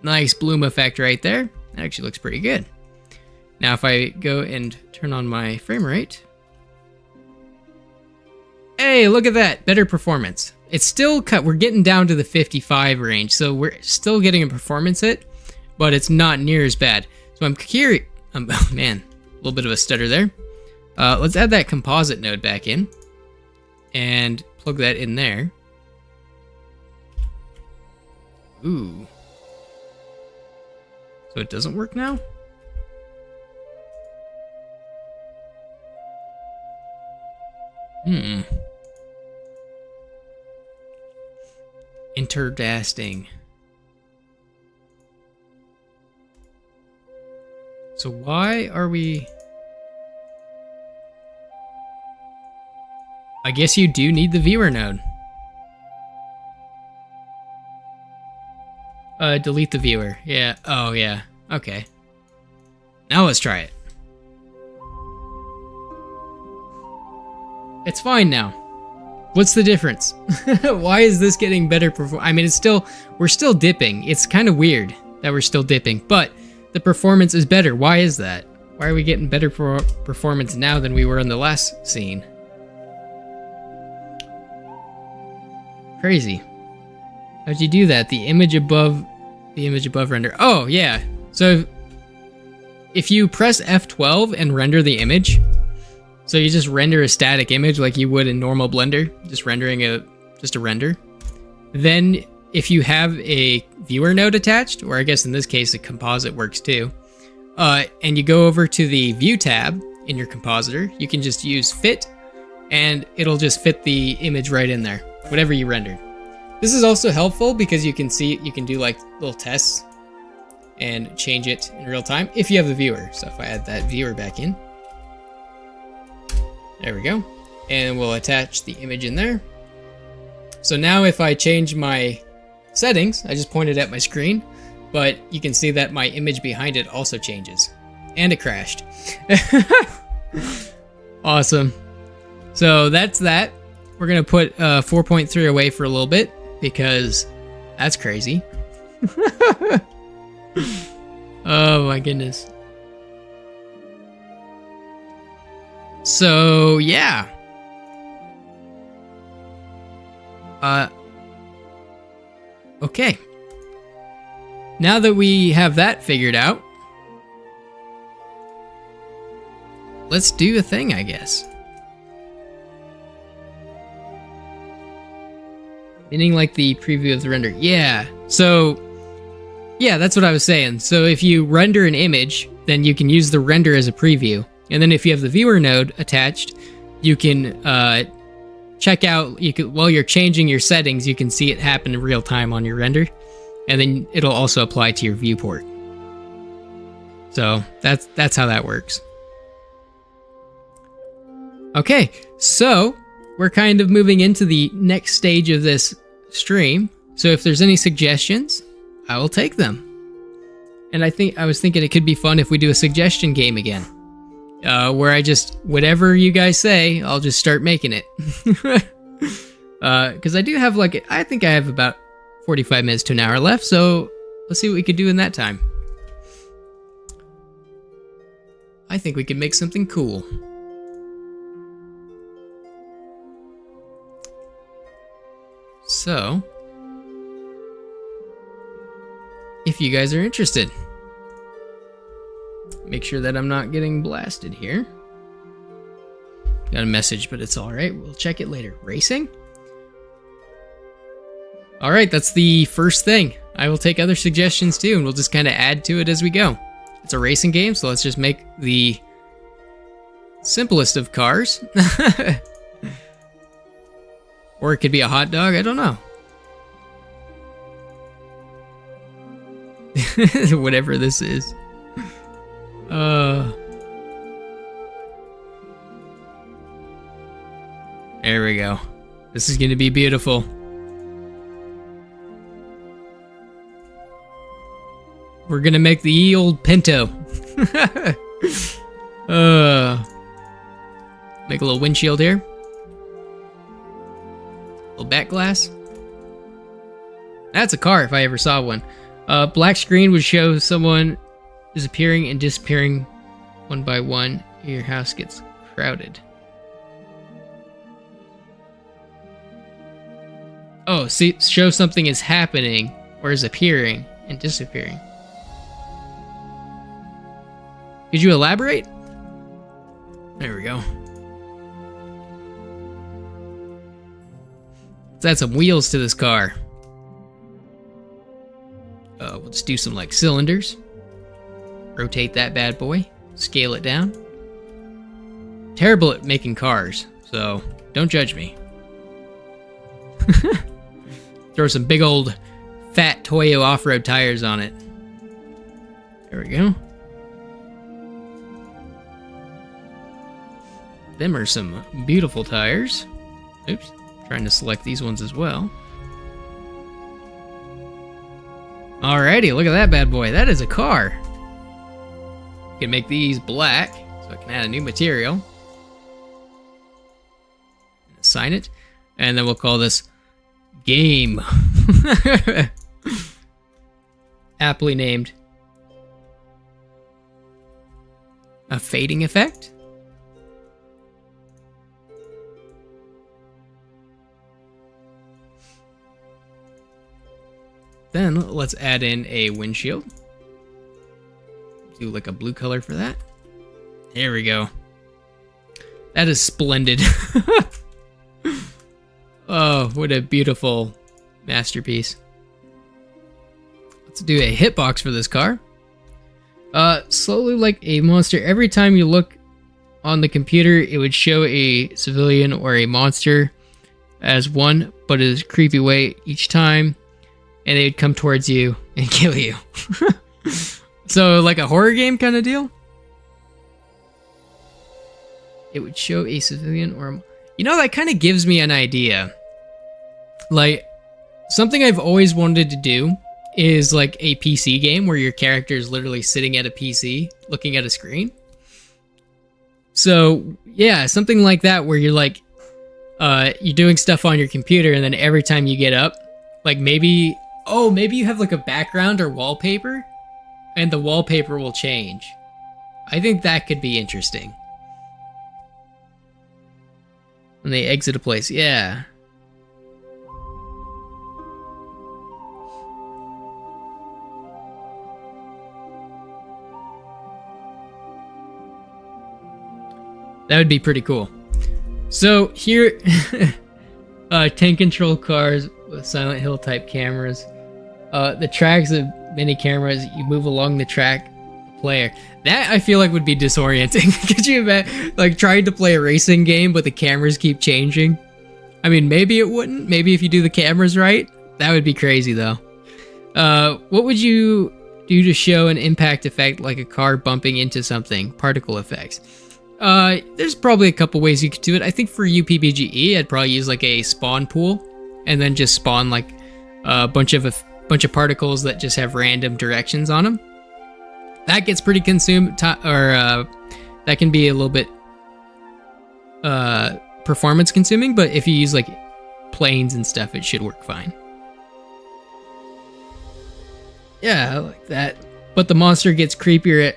Speaker 1: Nice bloom effect right there. That actually looks pretty good. Now if I go and turn on my frame rate. Hey, look at that. Better performance. It's still cut. We're getting down to the 55 range, so we're still getting a performance hit, but it's not near as bad. So I'm curious. Oh man, a little bit of a stutter there. Let's add that composite node back in and plug that in there. Ooh. So it doesn't work now? Interdasting. So why are we... I guess you do need the viewer node. Delete the viewer. Yeah. Oh, yeah. Okay. Now let's try it. It's fine now. What's the difference? Why is this getting better I mean, we're still dipping. It's kind of weird that we're still dipping, but the performance is better. Why is that? Why are we getting better performance now than we were in the last scene? Crazy. How'd you do that? The image above render. Oh, yeah. So if you press F12 and render the image, so you just render a static image like you would in normal Blender, just rendering just a render. Then if you have a viewer node attached, or I guess in this case a composite works too, and you go over to the view tab in your compositor, you can just use fit, and it'll just fit the image right in there, whatever you rendered. This is also helpful because you can see, you can do like little tests and change it in real time if you have the viewer. So if I add that viewer back in, there we go. And we'll attach the image in there. So now if I change my settings, I just pointed at my screen, but you can see that my image behind it also changes. And it crashed. Awesome. So that's that. We're gonna put 4.3 away for a little bit because that's crazy. Oh my goodness. So yeah. Okay. Now that we have that figured out, let's do a thing, I guess. Meaning like the preview of the render. Yeah. So, yeah, that's what I was saying. So if you render an image, then you can use the render as a preview. And then if you have the viewer node attached, you can check out, while you're changing your settings, you can see it happen in real time on your render. And then it'll also apply to your viewport. So that's how that works. Okay, so we're kind of moving into the next stage of this stream. So if there's any suggestions, I will take them. And I was thinking it could be fun if we do a suggestion game again. Where I just, whatever you guys say, I'll just start making it. Because I do have I think I have about 45 minutes to an hour left, so let's see what we could do in that time. I think we could make something cool. So, if you guys are interested, make sure that I'm not getting blasted here. Got a message, but it's alright. We'll check it later. Racing? Alright, that's the first thing. I will take other suggestions too, and we'll just kind of add to it as we go. It's a racing game, so let's just make the simplest of cars. Or it could be a hot dog, I don't know. Whatever this is. There we go. This is gonna be beautiful. We're gonna make the old Pinto. Make a little windshield here. Little back glass. That's a car if I ever saw one. Black screen would show someone is appearing and disappearing one by one. Your house gets crowded. Oh, see, show something is happening or is appearing and disappearing. Could you elaborate? There we go. Let's add some wheels to this car. We'll just do some like cylinders. Rotate that bad boy. Scale it down. Terrible at making cars, so don't judge me. Throw some big old fat Toyo off-road tires on it. There we go. Them are some beautiful tires. Oops, trying to select these ones as well. Alrighty, look at that bad boy. That is a car. You can make these black, so I can add a new material. Assign it, and then we'll call this game. Aptly named. A fading effect? Then let's add in a windshield. Do like a blue color for that. There we go. That is splendid. Oh, what a beautiful masterpiece. Let's do a hitbox for this car. Slowly like a monster. Every time you look on the computer, it would show a civilian or a monster as one, but in a creepy way each time, and they'd come towards you and kill you. So like a horror game kind of deal? It would show a civilian or... You know, that kind of gives me an idea. Like, something I've always wanted to do is like a PC game where your character is literally sitting at a PC looking at a screen. So, yeah, something like that where you're like, you're doing stuff on your computer, and then every time you get up, like maybe you have like a background or wallpaper, and the wallpaper will change. I think that could be interesting. When they exit a place, yeah. That would be pretty cool. So here, tank control cars with Silent Hill type cameras. The tracks of many cameras, you move along the track, player. That I feel like would be disorienting. Could you imagine, like, trying to play a racing game but the cameras keep changing? I mean, maybe it wouldn't. Maybe if you do the cameras right, that would be crazy though. What would you do to show an impact effect like a car bumping into something? Particle effects. There's probably a couple ways you could do it. I think for upbge, I'd probably use like a spawn pool, and then just spawn like a bunch of particles that just have random directions on them. That gets pretty consumed, that can be a little bit performance consuming. But if you use like planes and stuff, it should work fine. Yeah, I like that. But the monster gets creepier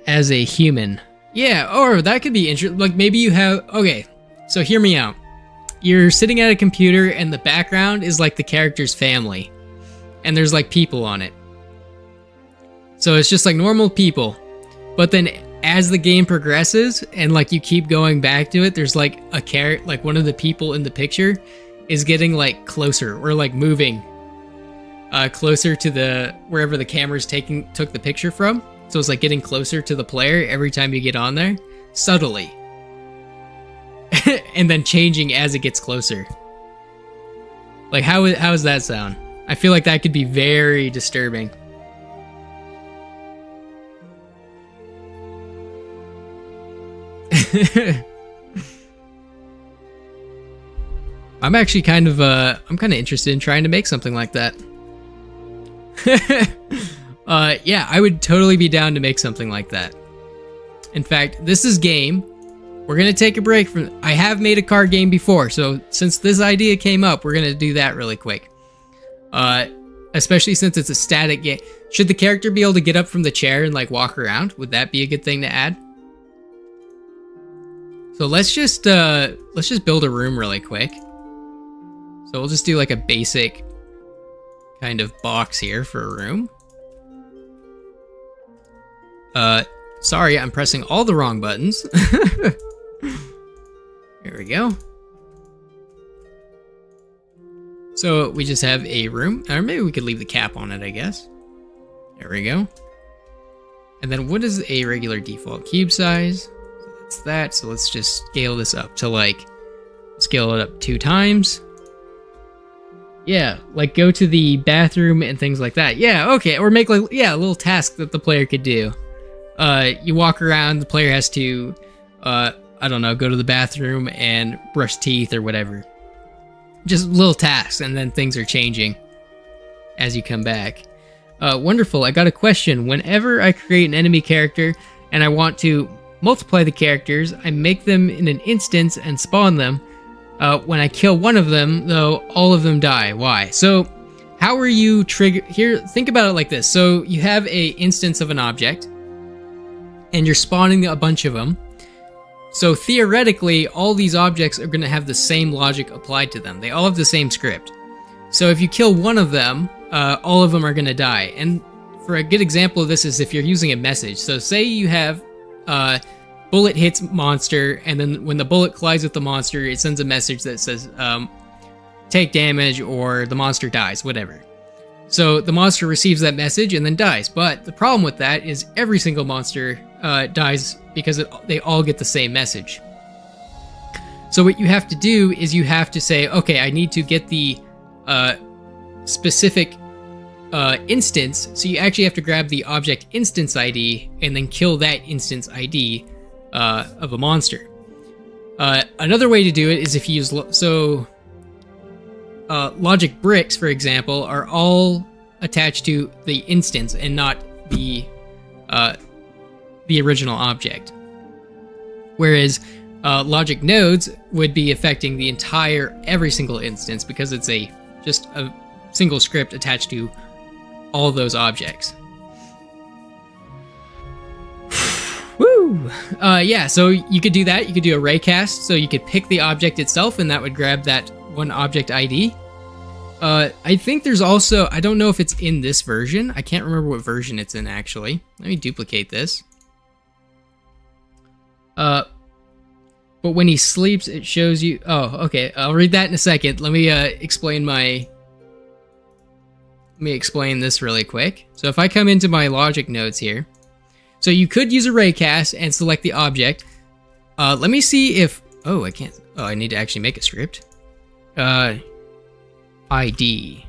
Speaker 1: as a human. Yeah, or that could be interesting. Like maybe you have... Okay, so hear me out. You're sitting at a computer and the background is like the character's family. And there's like people on it. So it's just like normal people. But then as the game progresses and like you keep going back to it, there's like a character, like one of the people in the picture is getting like closer or like moving closer to the wherever the camera's took the picture from. So it's like getting closer to the player every time you get on there, subtly. And then changing as it gets closer. Like how does that sound? I feel like that could be very disturbing. I'm actually kind of interested in trying to make something like that. Yeah, I would totally be down to make something like that. In fact, this is game. We're gonna take a break from... I have made a card game before, so since this idea came up, we're gonna do that really quick. Especially since it's a static game. Should the character be able to get up from the chair and like walk around? Would that be a good thing to add? So let's just build a room really quick. So we'll just do like a basic kind of box here for a room. Sorry, I'm pressing all the wrong buttons. Here we go. So we just have a room, or maybe we could leave the cap on it, I guess. There we go. And then what is a regular default cube size? So that's that. So let's just scale this up to like, scale it up 2 times. Yeah, like go to the bathroom and things like that. Yeah, okay. Or make like, yeah, a little task that the player could do. You walk around, the player has to, I don't know, go to the bathroom and brush teeth or whatever. Just little tasks, and then things are changing as you come back. Wonderful, I got a question. Whenever I create an enemy character and I want to multiply the characters, I make them in an instance and spawn them. When I kill one of them, though, all of them die. Why? So, how are you trigger... Here, think about it like this. So, you have a instance of an object, and you're spawning a bunch of them. So, theoretically, all these objects are going to have the same logic applied to them. They all have the same script. So, if you kill one of them, all of them are going to die. And for a good example of this is if you're using a message. So, say you have... bullet hits monster, and then when the bullet collides with the monster, it sends a message that says, take damage, or the monster dies, whatever. So the monster receives that message and then dies. But the problem with that is every single monster dies because they all get the same message. So what you have to do is you have to say, okay, I need to get the specific instance. So you actually have to grab the object instance ID and then kill that instance ID of a monster. Another way to do it is if you use logic bricks, for example, are all attached to the instance and not the original object. Whereas logic nodes would be affecting the every single instance because it's just a single script attached to all those objects. Woo! Yeah, so you could do that. You could do a raycast, so you could pick the object itself, and that would grab that one object ID. I think there's also, I don't know if it's in this version. I can't remember what version it's in, actually. Let me duplicate this. But when he sleeps, it shows you... Oh, okay. I'll read that in a second. Let me explain this really quick. So if I come into my logic nodes here, so you could use a raycast and select the object. Let me see if... Oh, I can't... Oh, I need to actually make a script. ID.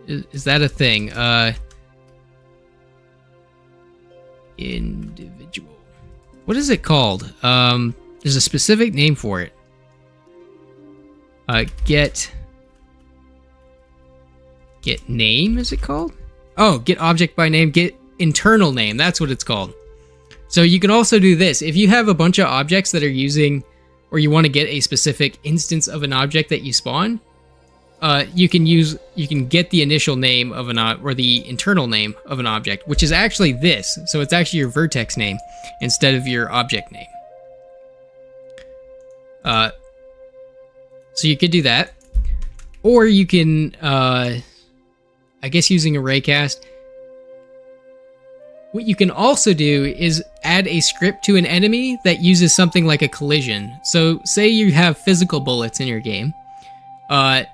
Speaker 1: Is that a thing? Individual. What is it called? There's a specific name for it. Get name, is it called? Oh, get object by name, get internal name. That's what it's called. So you can also do this. If you have a bunch of objects that are using, or you want to get a specific instance of an object that you spawn, you can get the initial name of or the internal name of an object, which is actually this. So it's actually your vertex name instead of your object name. So you could do that, or you can, I guess using a raycast. What you can also do is add a script to an enemy that uses something like a collision. So say you have physical bullets in your game, and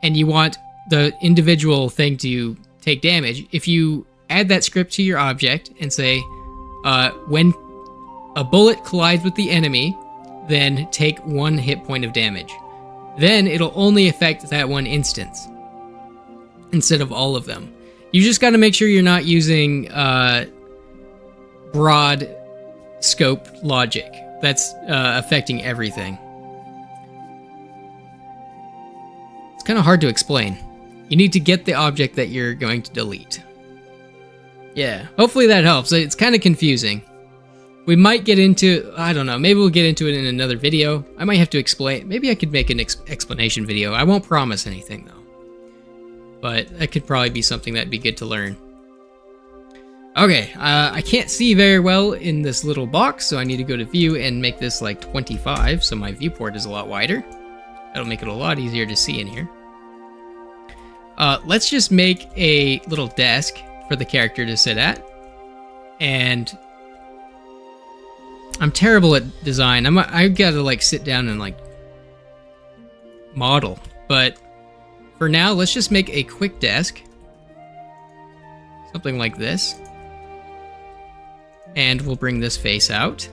Speaker 1: you want the individual thing to take damage. If you add that script to your object and say, when a bullet collides with the enemy, then take 1 hit point of damage. Then it'll only affect that one instance instead of all of them. You just got to make sure you're not using broad scope logic that's affecting everything. It's kind of hard to explain. You need to get the object that you're going to delete. Yeah, hopefully that helps. It's kind of confusing. We might get into, I don't know, maybe we'll get into it in another video. I might have to explain, maybe I could make an explanation video. I won't promise anything though. But that could probably be something that'd be good to learn. Okay, I can't see very well in this little box, so I need to go to view and make this like 25, so my viewport is a lot wider. That'll make it a lot easier to see in here. Let's just make a little desk for the character to sit at. And I'm terrible at design. I've got to like sit down and like model. But for now, let's just make a quick desk. Something like this. And we'll bring this face out.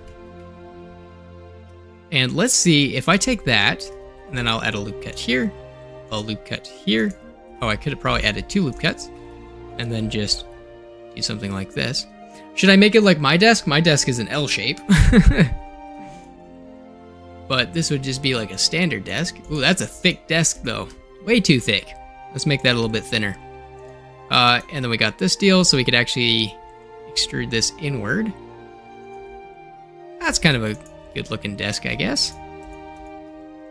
Speaker 1: And let's see if I take that, and then I'll add a loop cut here, a loop cut here. Oh, I could have probably added 2 loop cuts, and then just do something like this. Should I make it like my desk? My desk is an L shape. But this would just be like a standard desk. Ooh, that's a thick desk though. Way too thick. Let's make that a little bit thinner. And then we got this deal, so we could actually extrude this inward. That's kind of a good looking desk, I guess.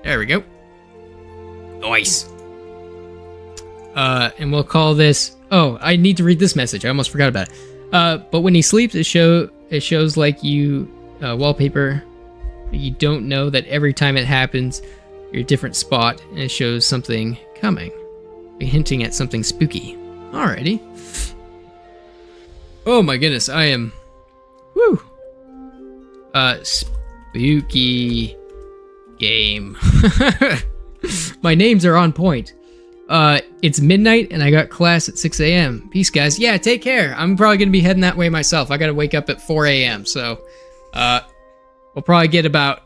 Speaker 1: There we go. Nice. And we'll call this... Oh, I need to read this message. I almost forgot about it. But when he sleeps, it shows like you wallpaper. You don't know that every time it happens, you're a different spot, and it shows something coming, hinting at something spooky. Alrighty. Oh my goodness, I am... Woo! Spooky game. My names are on point. It's midnight and I got class at 6 a.m. Peace, guys. Yeah, take care. I'm probably gonna be heading that way myself. I gotta wake up at 4 a.m. So, we'll probably get about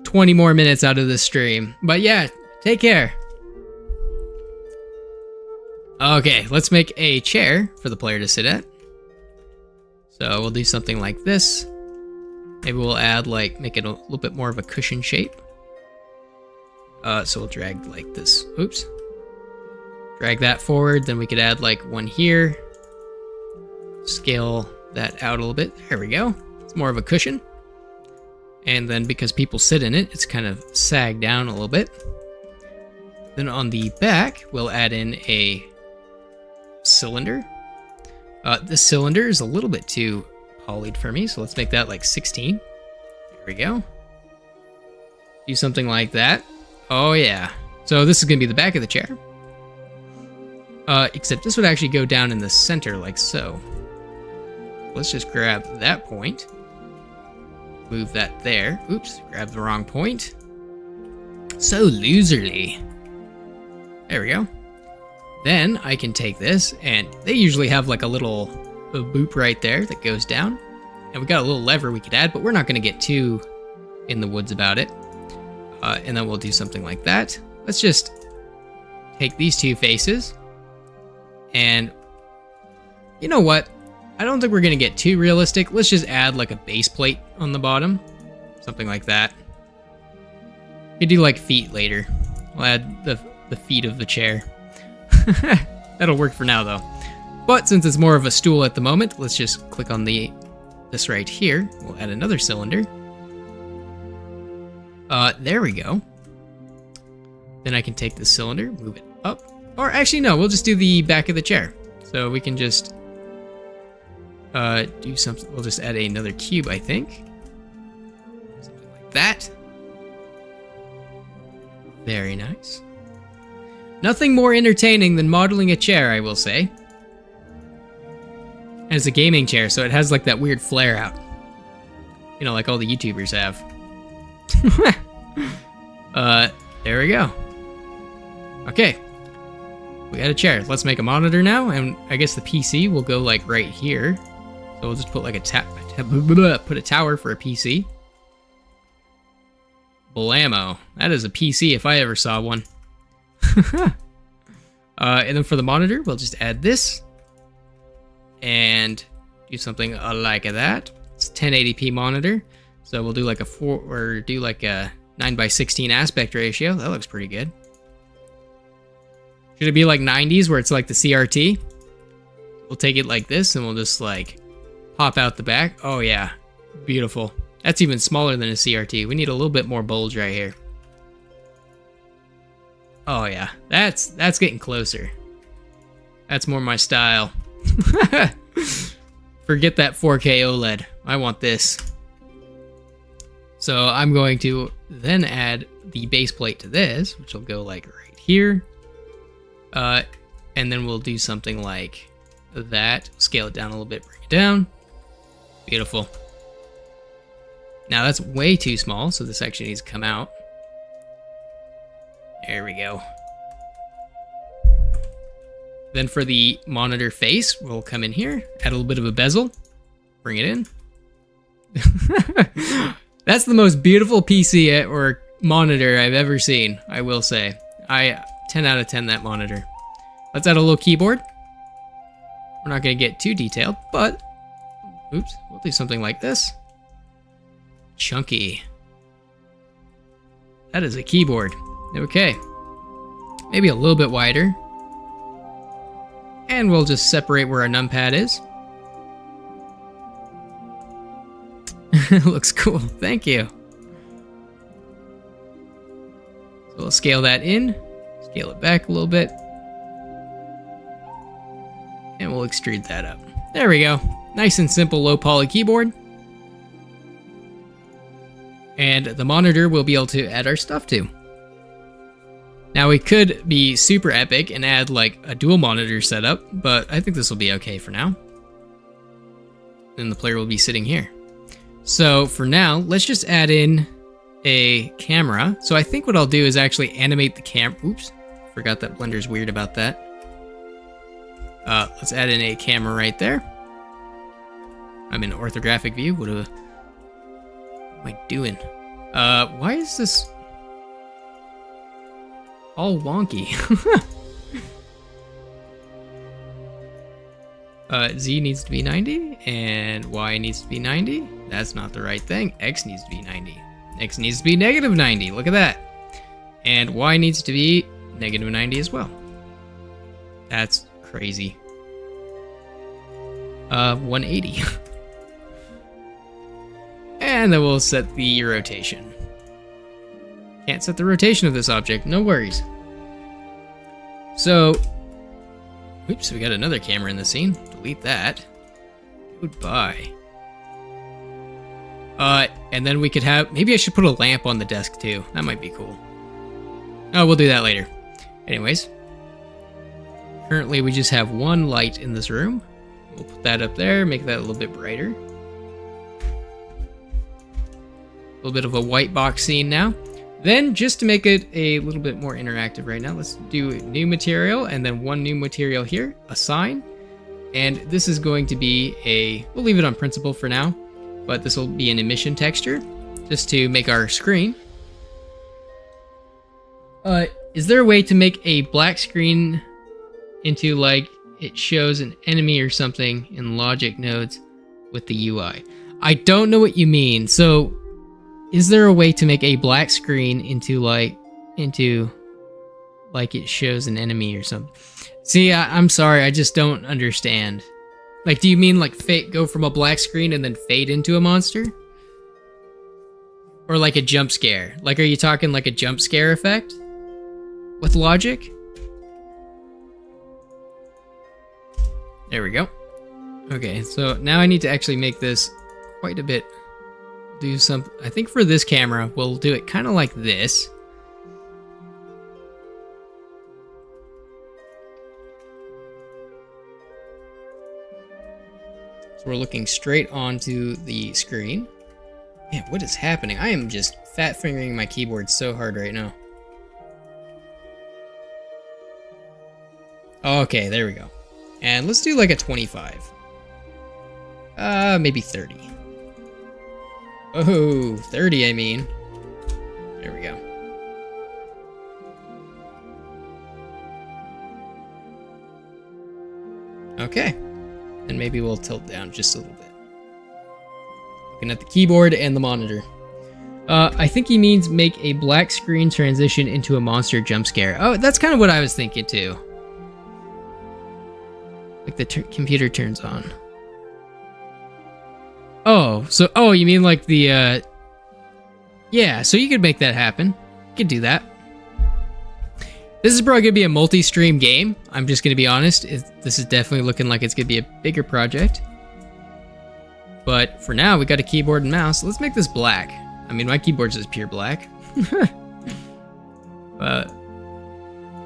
Speaker 1: 20 more minutes out of this stream. But yeah, take care. Okay, let's make a chair for the player to sit at. So we'll do something like this. Maybe we'll add make it a little bit more of a cushion shape. So we'll drag like this. Oops. Drag that forward. Then we could add one here. Scale that out a little bit. There we go. It's more of a cushion. And then because people sit in it, it's kind of sagged down a little bit. Then on the back, we'll add in a cylinder. This cylinder is a little bit too polyed for me, so let's make that 16. There we go. Do something like that. Oh yeah. So this is gonna be the back of the chair. Except this would actually go down in the center like so. Let's just grab that point. Move that there. Oops, grab the wrong point. So loserly. There we go. Then I can take this, and they usually have a little boop right there that goes down. And we got a little lever we could add, but we're not going to get too in the woods about it. And then we'll do something like that. Let's just take these two faces. And you know what? I don't think we're going to get too realistic. Let's just add a base plate on the bottom. Something like that. We could do feet later. We'll add the feet of the chair. That'll work for now, though. But since it's more of a stool at the moment, let's just click on this right here. We'll add another cylinder. There we go. Then I can take this cylinder, move it up. Or actually, no, we'll just do the back of the chair. So we can just do something. We'll just add another cube, I think. Something like that. Very nice. Nothing more entertaining than modeling a chair, I will say. And it's a gaming chair, so it has that weird flare out. You know, like all the YouTubers have. There we go. Okay. We got a chair. Let's make a monitor now, and I guess the PC will go right here. So we'll just put put a tower for a PC. Blammo. That is a PC if I ever saw one. And then for the monitor, we'll just add this and do something like that. It's a 1080p monitor, so we'll do a 9:16 aspect ratio. That looks pretty good. Should it be 90s where it's the CRT? We'll take it like this and we'll just pop out the back. Oh yeah, beautiful. That's even smaller than a CRT. We need a little bit more bulge right here. Oh yeah, that's getting closer. That's more my style. Forget that 4K OLED. I want this. So I'm going to then add the base plate to this, which will go right here. And then we'll do something like that. Scale it down a little bit, bring it down. Beautiful. Now that's way too small, so this actually needs to come out. There we go. Then for the monitor face, we'll come in here, add a little bit of a bezel, bring it in. That's the most beautiful PC or monitor I've ever seen, I will say. 10 out of 10 that monitor. Let's add a little keyboard. We're not going to get too detailed, but oops, we'll do something like this. Chunky. That is a keyboard. Okay. Maybe a little bit wider. And we'll just separate where our numpad is. Looks cool. Thank you. So we'll scale that in. Scale it back a little bit. And we'll extrude that up. There we go. Nice and simple low poly keyboard. And the monitor we'll be able to add our stuff to. Now we could be super epic and add a dual monitor setup, but I think this will be okay for now. Then the player will be sitting here. So for now, let's just add in a camera. So I think what I'll do is actually animate the camera. Oops, Forgot that Blender's weird about that. Let's add in a camera right there. I'm in orthographic view. What am I doing? Why is this all wonky? Z needs to be 90, and Y needs to be 90. That's not the right thing. X needs to be 90. X needs to be negative 90. Look at that. And Y needs to be negative 90 as well. That's crazy. 180. And then we'll set the rotation. Can't set the rotation of this object. No worries. So, oops, we got another camera in the scene. Delete that. Goodbye. And then we could have... Maybe I should put a lamp on the desk too. That might be cool. Oh, we'll do that later. Anyways. Currently, we just have one light in this room. We'll put that up there, make that a little bit brighter. A little bit of a white box scene now. Then, just to make it a little bit more interactive right now, let's do new material, and then one new material here, a sign. And this is going to be a... We'll leave it on principle for now, but this will be an emission texture, just to make our screen. Is there a way to make a black screen into, like, it shows an enemy or something in logic nodes with the UI? I don't know what you mean, so... Is there a way to make a black screen into like it shows an enemy or something? See, I'm sorry, I just don't understand. Like, do you mean like go from a black screen and then fade into a monster? Or like a jump scare? Like, are you talking like a jump scare effect? With logic? There we go. Okay, so now I need to actually make this quite a bit... do some... I think for this camera, we'll do it kind of like this. So we're looking straight onto the screen. Man, what is happening? I am just fat fingering my keyboard so hard right now. Okay, there we go. And let's do like a 25. Maybe 30. Oh, 30 I mean. There we go. Okay. And maybe we'll tilt down just a little bit. Looking at the keyboard and the monitor. I think he means make a black screen transition into a monster jump scare. Oh, that's kind of what I was thinking too. Like the computer turns on. Oh, so, oh, you mean like the, yeah, so you could make that happen. You could do that. This is probably going to be a multi-stream game. I'm just going to be honest. This is definitely looking like it's going to be a bigger project. But for now, we got a keyboard and mouse. Let's make this black. I mean, my keyboard's just pure black.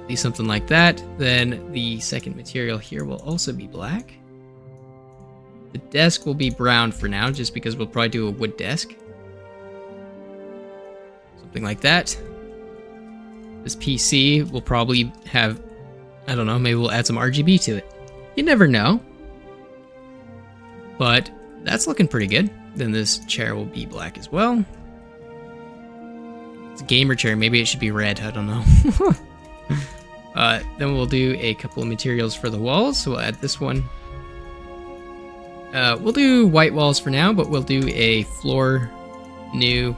Speaker 1: Do something like that. Then the second material here will also be black. The desk will be brown for now, just because we'll probably do a wood desk. Something like that. This PC will probably have, I don't know, maybe we'll add some RGB to it. You never know. But that's looking pretty good. Then this chair will be black as well. It's a gamer chair, maybe it should be red, I don't know. Then we'll do a couple of materials for the walls, so we'll add this one. We'll do white walls for now, but we'll do a floor new,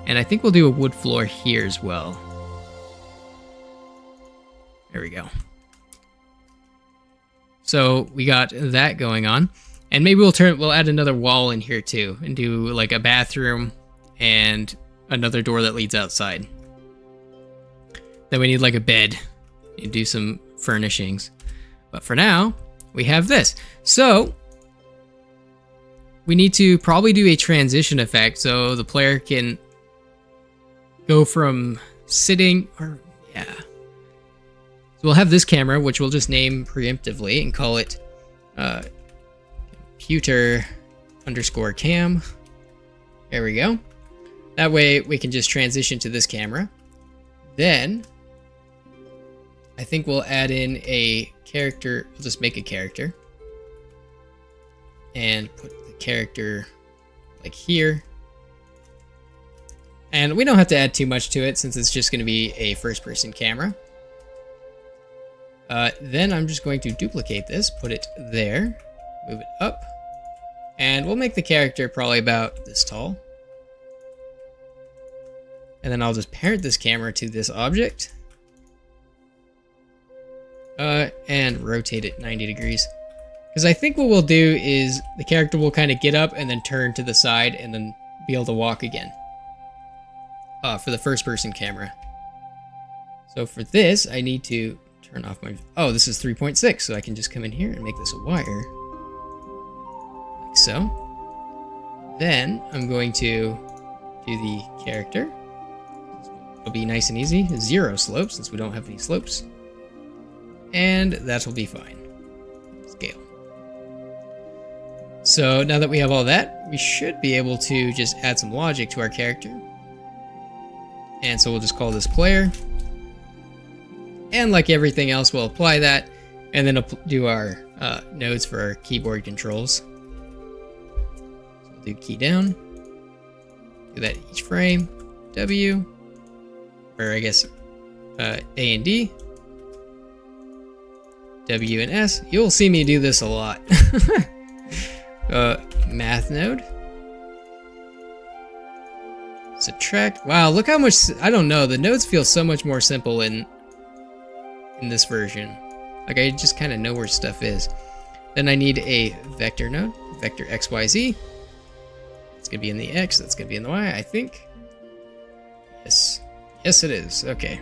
Speaker 1: and I think we'll do a wood floor here as well. There we go. So we got that going on, and maybe we'll add another wall in here too, and do like a bathroom and another door that leads outside. Then we need like a bed and do some furnishings. But for now, we have this. So we need to probably do a transition effect so the player can go from sitting, or yeah. So we'll have this camera, which we'll just name preemptively and call it computer_cam. There we go. That way we can just transition to this camera. Then I think we'll add in a character. We'll just make a character. And put the character like here. And we don't have to add too much to it since it's just going to be a first-person camera. Then I'm just going to duplicate this, put it there, move it up, and we'll make the character probably about this tall. And then I'll just parent this camera to this object. And rotate it 90 degrees. Because I think what we'll do is the character will kind of get up and then turn to the side and then be able to walk again. For the first-person camera. So for this, I need to turn off my... Oh, this is 3.6, so I can just come in here and make this a wire. Like so. Then I'm going to do the character. It'll be nice and easy. 0 slope, since we don't have any slopes. And that will be fine. Scale. So now that we have all that, we should be able to just add some logic to our character. And so we'll just call this player. And like everything else, we'll apply that. And then do our nodes for our keyboard controls. So we'll do key down. Do that each frame. W. Or I guess A and D. W and S. You'll see me do this a lot. Math node. Subtract. Wow, look how much... I don't know. The nodes feel so much more simple in this version. Like, I just kind of know where stuff is. Then I need a vector node. Vector XYZ. It's going to be in the X. That's going to be in the Y, I think. Yes. Yes, it is. Okay.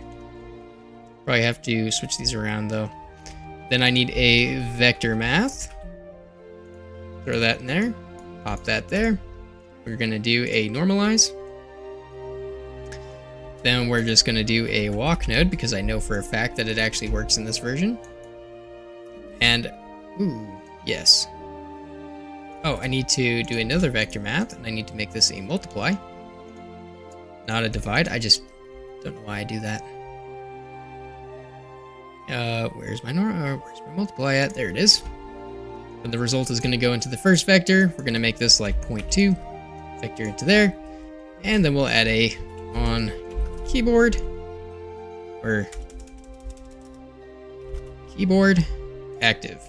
Speaker 1: Probably have to switch these around, though. Then I need a vector math. Throw that in there. Pop that there. We're going to do a normalize. Then we're just going to do a walk node because I know for a fact that it actually works in this version. And, ooh, yes. Oh, I need to do another vector math, and I need to make this a multiply. Not a divide. I just don't know why I do that. Where's my multiply at? There it is. And the result is going to go into the first vector. We're going to make this like 0.2. Vector into there. And then we'll add a on keyboard. Or keyboard active.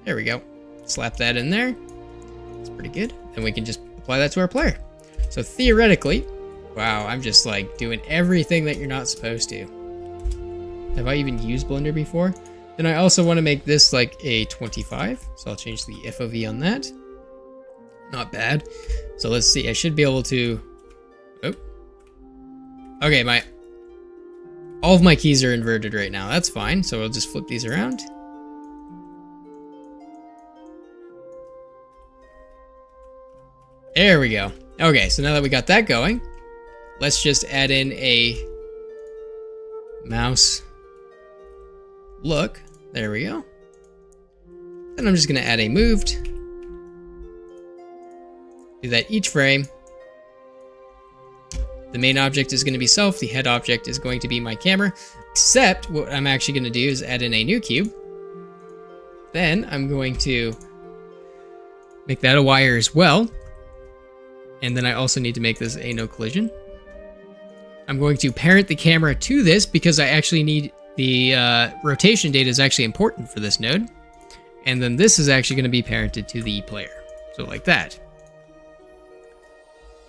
Speaker 1: There we go. Slap that in there. That's pretty good. And we can just apply that to our player. So theoretically, wow, I'm just like doing everything that you're not supposed to. Have I even used Blender before? Then I also want to make this like a 25. So I'll change the FOV on that. Not bad. So let's see. I should be able to... Oh. Okay, all of my keys are inverted right now. That's fine. So we'll just flip these around. There we go. Okay, so now that we got that going, let's just add in a mouse look. There we go. Then I'm just going to add a moved. Do that each frame. The main object is going to be self. The head object is going to be my camera. Except what I'm actually going to do is add in a new cube. Then I'm going to make that a wire as well. And then I also need to make this a no collision. I'm going to parent the camera to this because I actually need the rotation data is actually important for this node. And then this is actually going to be parented to the player. So like that.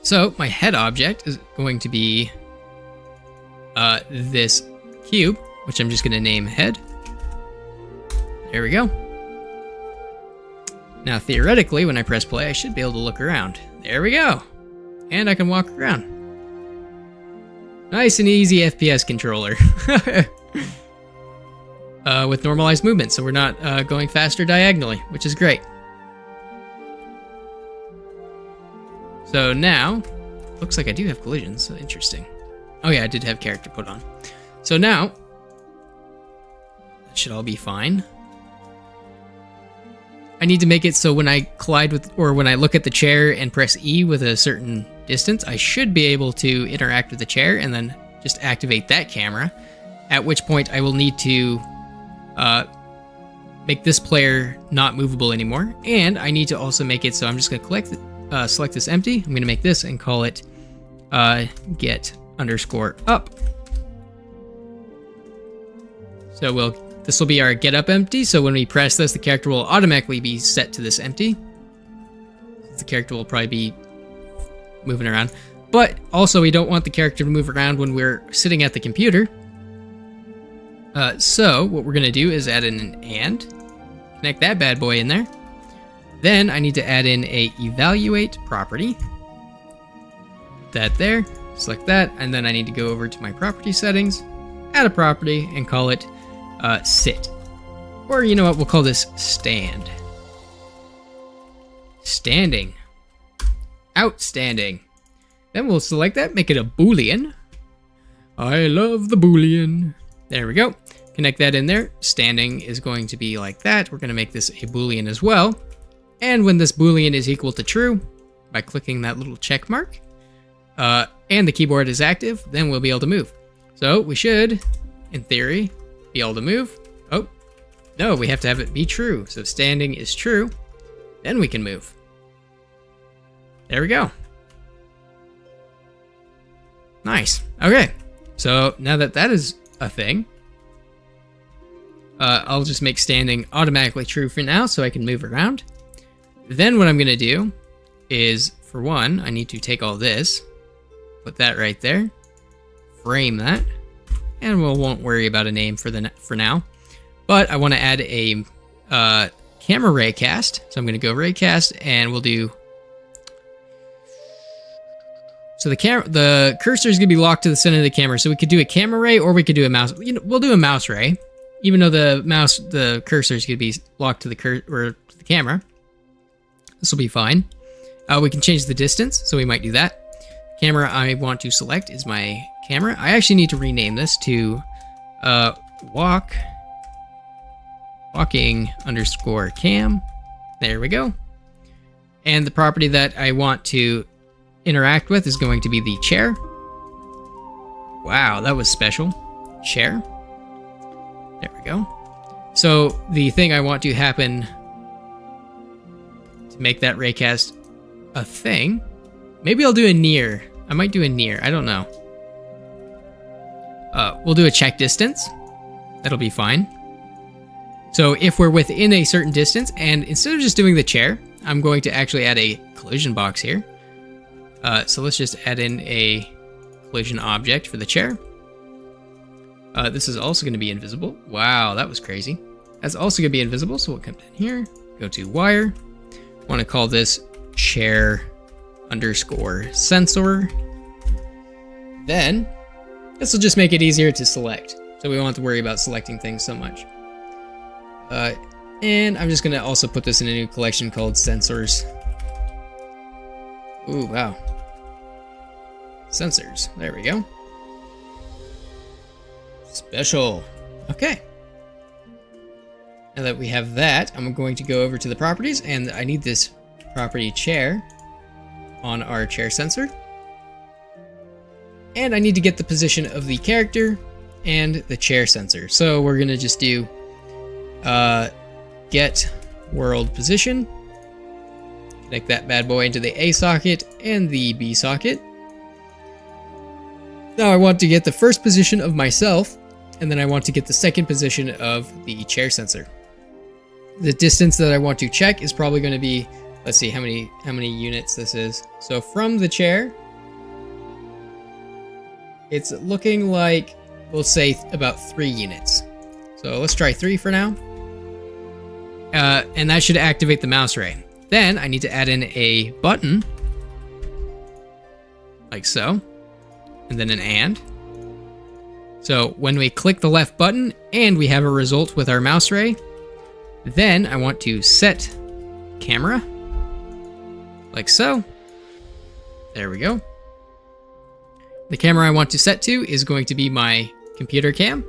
Speaker 1: So my head object is going to be this cube, which I'm just going to name head. There we go. Now theoretically, when I press play, I should be able to look around. There we go. And I can walk around. Nice and easy FPS controller. With normalized movement, so we're not going faster diagonally, which is great. So now, looks like I do have collisions, so interesting. Oh yeah, I did have character put on. So now, that should all be fine. I need to make it so when I collide with, or when I look at the chair and press E with a certain distance, I should be able to interact with the chair and then just activate that camera. at which point I will need to make this player not movable anymore. And I need to also make it so I'm just going to select this empty. I'm going to make this and call it get underscore up. So this will be our get up empty. So when we press this, the character will automatically be set to this empty. The character will probably be moving around. But also we don't want the character to move around when we're sitting at the computer. So what we're going to do is add in an and. Connect that bad boy in there. Then I need to add in a evaluate property. Put that there. Select that. And then I need to go over to my property settings, add a property, and call it sit. Or you know what? We'll call this stand. Standing. Outstanding. Then we'll select that, make it a Boolean. I love the Boolean. There we go. Connect that in there. Standing is going to be like that. We're going to make this a Boolean as well. And when this Boolean is equal to true, by clicking that little check mark, and the keyboard is active, then we'll be able to move. So we should, in theory, be able to move. Oh, no, we have to have it be true. So standing is true. Then we can move. There we go. Nice. Okay. So now that that is a thing, I'll just make standing automatically true for now so I can move around. Then what I'm going to do is, for one, I need to take all this, put that right there, frame that, and we won't worry about a name for now. But I want to add a camera ray cast. So I'm going to go ray cast, and we'll do. So the cursor is going to be locked to the center of the camera. So we could do a camera ray, or we could do a mouse. We'll do a mouse ray, even though the cursor is going to be locked to the camera. This will be fine. We can change the distance, so we might do that. Camera I want to select is my camera. I actually need to rename this to walking underscore cam. There we go. And the property that I want to interact with is going to be the chair. Wow, that was special. Chair. There we go. So the thing I want to happen to make that raycast a thing, maybe I'll do a near. I might do a near. I don't know. We'll do a check distance. That'll be fine. So if we're within a certain distance, and instead of just doing the chair, I'm going to actually add a collision box here. So let's just add in a collision object for the chair. This is also going to be invisible. Wow, that was crazy. That's also going to be invisible, so we'll come down here, go to wire. Want to call this chair underscore sensor. Then this will just make it easier to select, so we won't have to worry about selecting things so much. And I'm just going to also put this in a new collection called sensors. Ooh, wow. Sensors. There we go. Special. Okay. Now that we have that, I'm going to go over to the properties, and I need this property chair on our chair sensor. And I need to get the position of the character and the chair sensor. So we're going to just do get world position. Connect that bad boy into the A socket and the B socket. Now I want to get the first position of myself, and then I want to get the second position of the chair sensor. The distance that I want to check is probably going to be, let's see how many units this is. So from the chair, it's looking like, we'll say about 3 units. So let's try 3 for now. And that should activate the mouse ray. Then I need to add in a button, like so, and then an and. So when we click the left button and we have a result with our mouse ray, then I want to set camera, like so. There we go. The camera I want to set to is going to be my computer cam.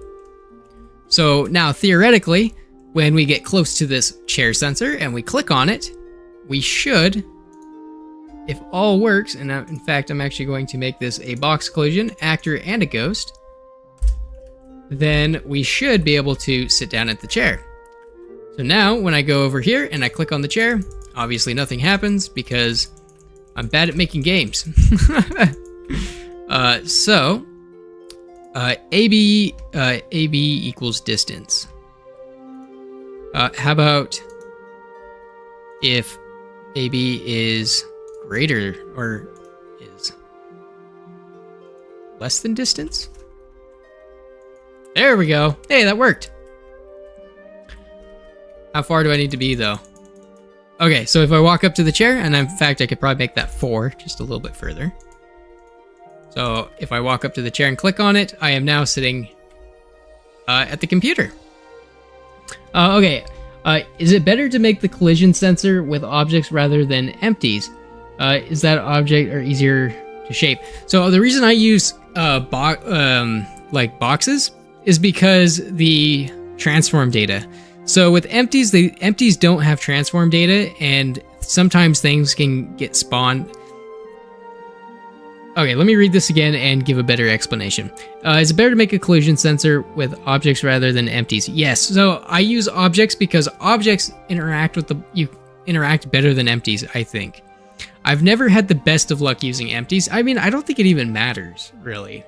Speaker 1: So now theoretically, when we get close to this chair sensor and we click on it, we should, if all works, and in fact I'm actually going to make this a box collision, actor, and a ghost. then we should be able to sit down at the chair. So now when I go over here and I click on the chair, obviously nothing happens because I'm bad at making games. AB equals distance. How about if AB is greater or is less than distance? There we go. Hey, that worked. How far do I need to be though? Okay, so if I walk up to the chair, and in fact I could probably make that 4, just a little bit further. So if I walk up to the chair and click on it, I am now sitting at the computer. Okay, is it better to make the collision sensor with objects rather than empties? Is that object or easier to shape? So the reason I use like boxes is because the transform data. So with empties, the empties don't have transform data, and sometimes things can get spawned. Okay, let me read this again and give a better explanation. Is it better to make a collision sensor with objects rather than empties? Yes. So I use objects because objects interact better than empties, I think. I've never had the best of luck using empties. I mean, I don't think it even matters, really.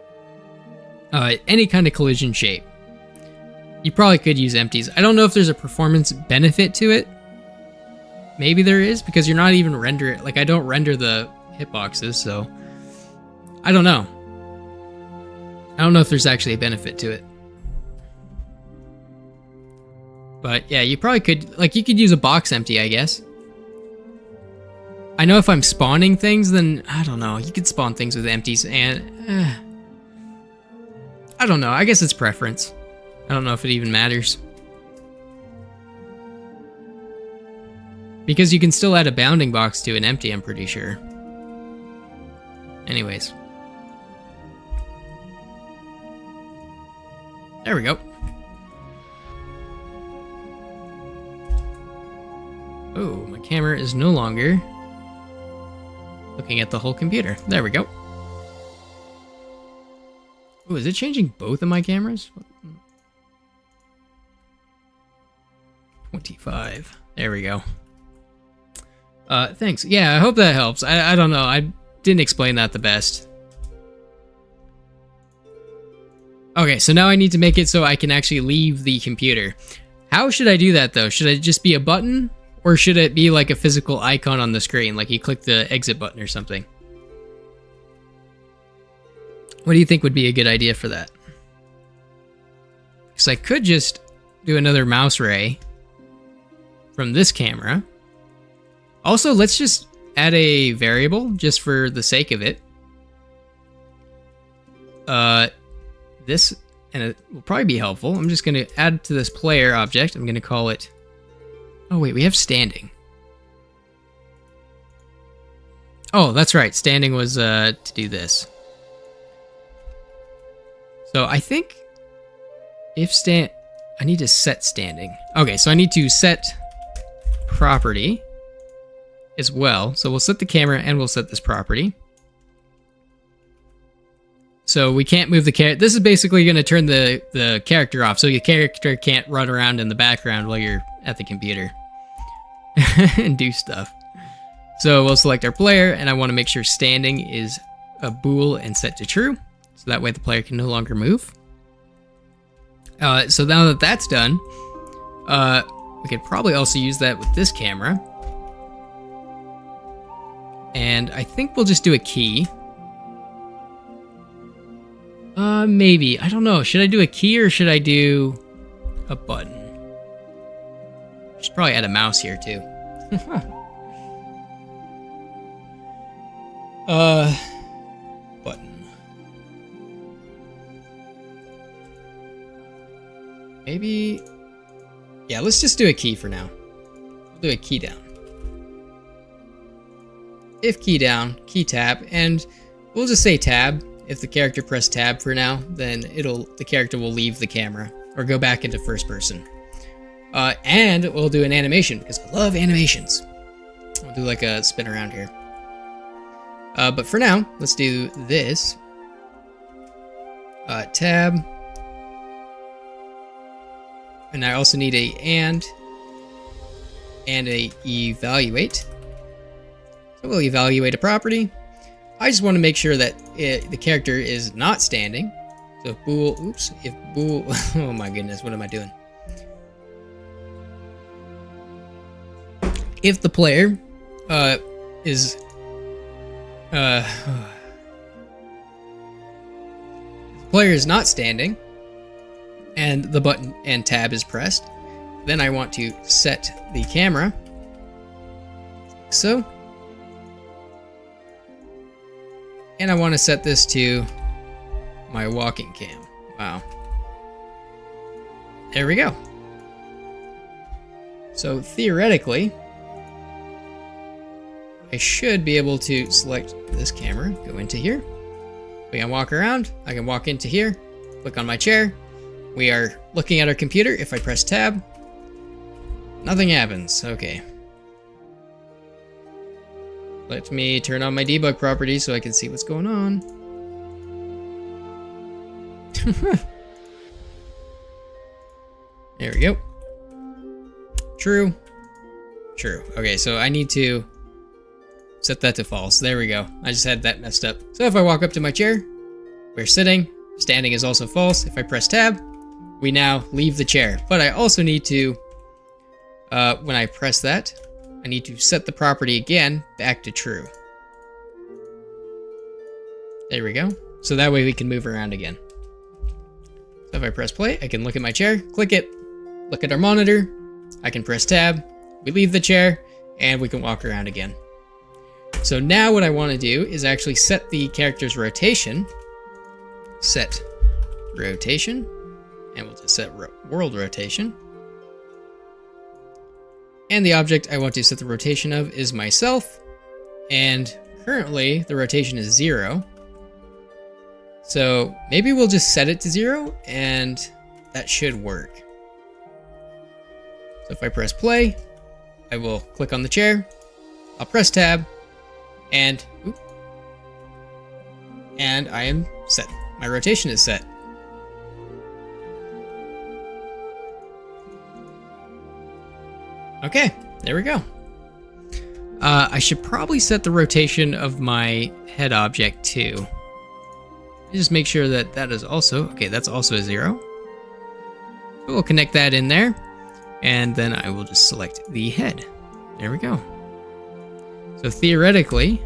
Speaker 1: Any kind of collision shape. You probably could use empties. I don't know if there's a performance benefit to it. Maybe there is, because you're not even rendering. Like, I don't render the hitboxes, so I don't know. I don't know if there's actually a benefit to it. But yeah, you probably could, like, you could use a box empty, I guess. I know if I'm spawning things, then I don't know. You could spawn things with empties, and I don't know. I guess it's preference. I don't know if it even matters. Because you can still add a bounding box to an empty, I'm pretty sure. Anyways. There we go. Oh, my camera is no longer looking at the whole computer. There we go. Oh, is it changing both of my cameras? 25. There we go. Thanks. Yeah, I hope that helps. I don't know. I didn't explain that the best. Okay, so now I need to make it so I can actually leave the computer. How should I do that, though? Should it just be a button? Or should it be like a physical icon on the screen? Like you click the exit button or something? What do you think would be a good idea for that? Because I could just do another mouse ray from this camera. Also, let's just add a variable just for the sake of it. This, and it will probably be helpful. I'm just going to add to this player object. I'm going to call it... Oh, wait, we have standing. Oh, that's right. Standing was to do this. So I think if I need to set standing. Okay, so I need to set property as well. So we'll set the camera and we'll set this property. So we can't move the character. This is basically going to turn the character off. So your character can't run around in the background while you're at the computer and do stuff. So we'll select our player, and I want to make sure standing is a bool and set to true. So that way the player can no longer move. So now that that's done, we could probably also use that with this camera. And I think we'll just do a key. Maybe. I don't know. Should I do a key or should I do a button? Should probably add a mouse here too. Button. Maybe. Yeah, let's just do a key for now. We'll do a key down. If key down, key tab, and we'll just say tab. If the character pressed tab for now, then the character will leave the camera or go back into first person. And we'll do an animation because I love animations. We'll do like a spin around here. But for now, let's do this. Tab. And I also need a and a evaluate. So we'll evaluate a property. I just want to make sure that the character is not standing. So if bool, if bool, oh my goodness, what am I doing? If the player is the player is not standing and the button and tab is pressed, then I want to set the camera so, and I want to set this to my walking cam. Wow. There we go. So theoretically, I should be able to select this camera, go into here. We can walk around. I can walk into here, click on my chair. We are looking at our computer. If I press tab, nothing happens. Okay. Let me turn on my debug property so I can see what's going on. There we go. True. True. Okay, so I need to set that to false. There we go. I just had that messed up. So if I walk up to my chair, we're sitting. Standing is also false. If I press tab, we now leave the chair. But I also need to, when I press that, I need to set the property again back to true. There we go. So that way we can move around again. So if I press play, I can look at my chair, click it, look at our monitor. I can press tab, we leave the chair, and we can walk around again. So now what I want to do is actually set the character's rotation. Set rotation, and we'll just set world rotation. And the object I want to set the rotation of is myself, and currently the rotation is 0. So maybe we'll just set it to 0, and that should work. So if I press play, I will click on the chair, I'll press tab, and I am set. My rotation is set. Okay, there we go. I should probably set the rotation of my head object too. Just make sure that that is also, okay, that's also a 0. We'll connect that in there, and then I will just select the head. There we go. So theoretically,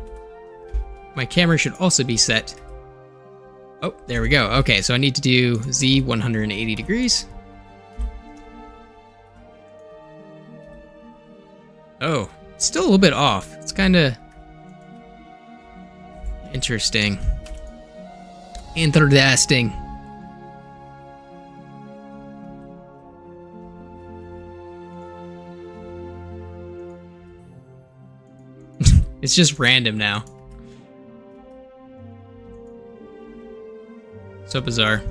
Speaker 1: my camera should also be set. Oh, there we go. Okay, so I need to do Z 180 degrees. Oh, it's still a little bit off. It's kind of interesting. Interesting. It's just random now. So bizarre.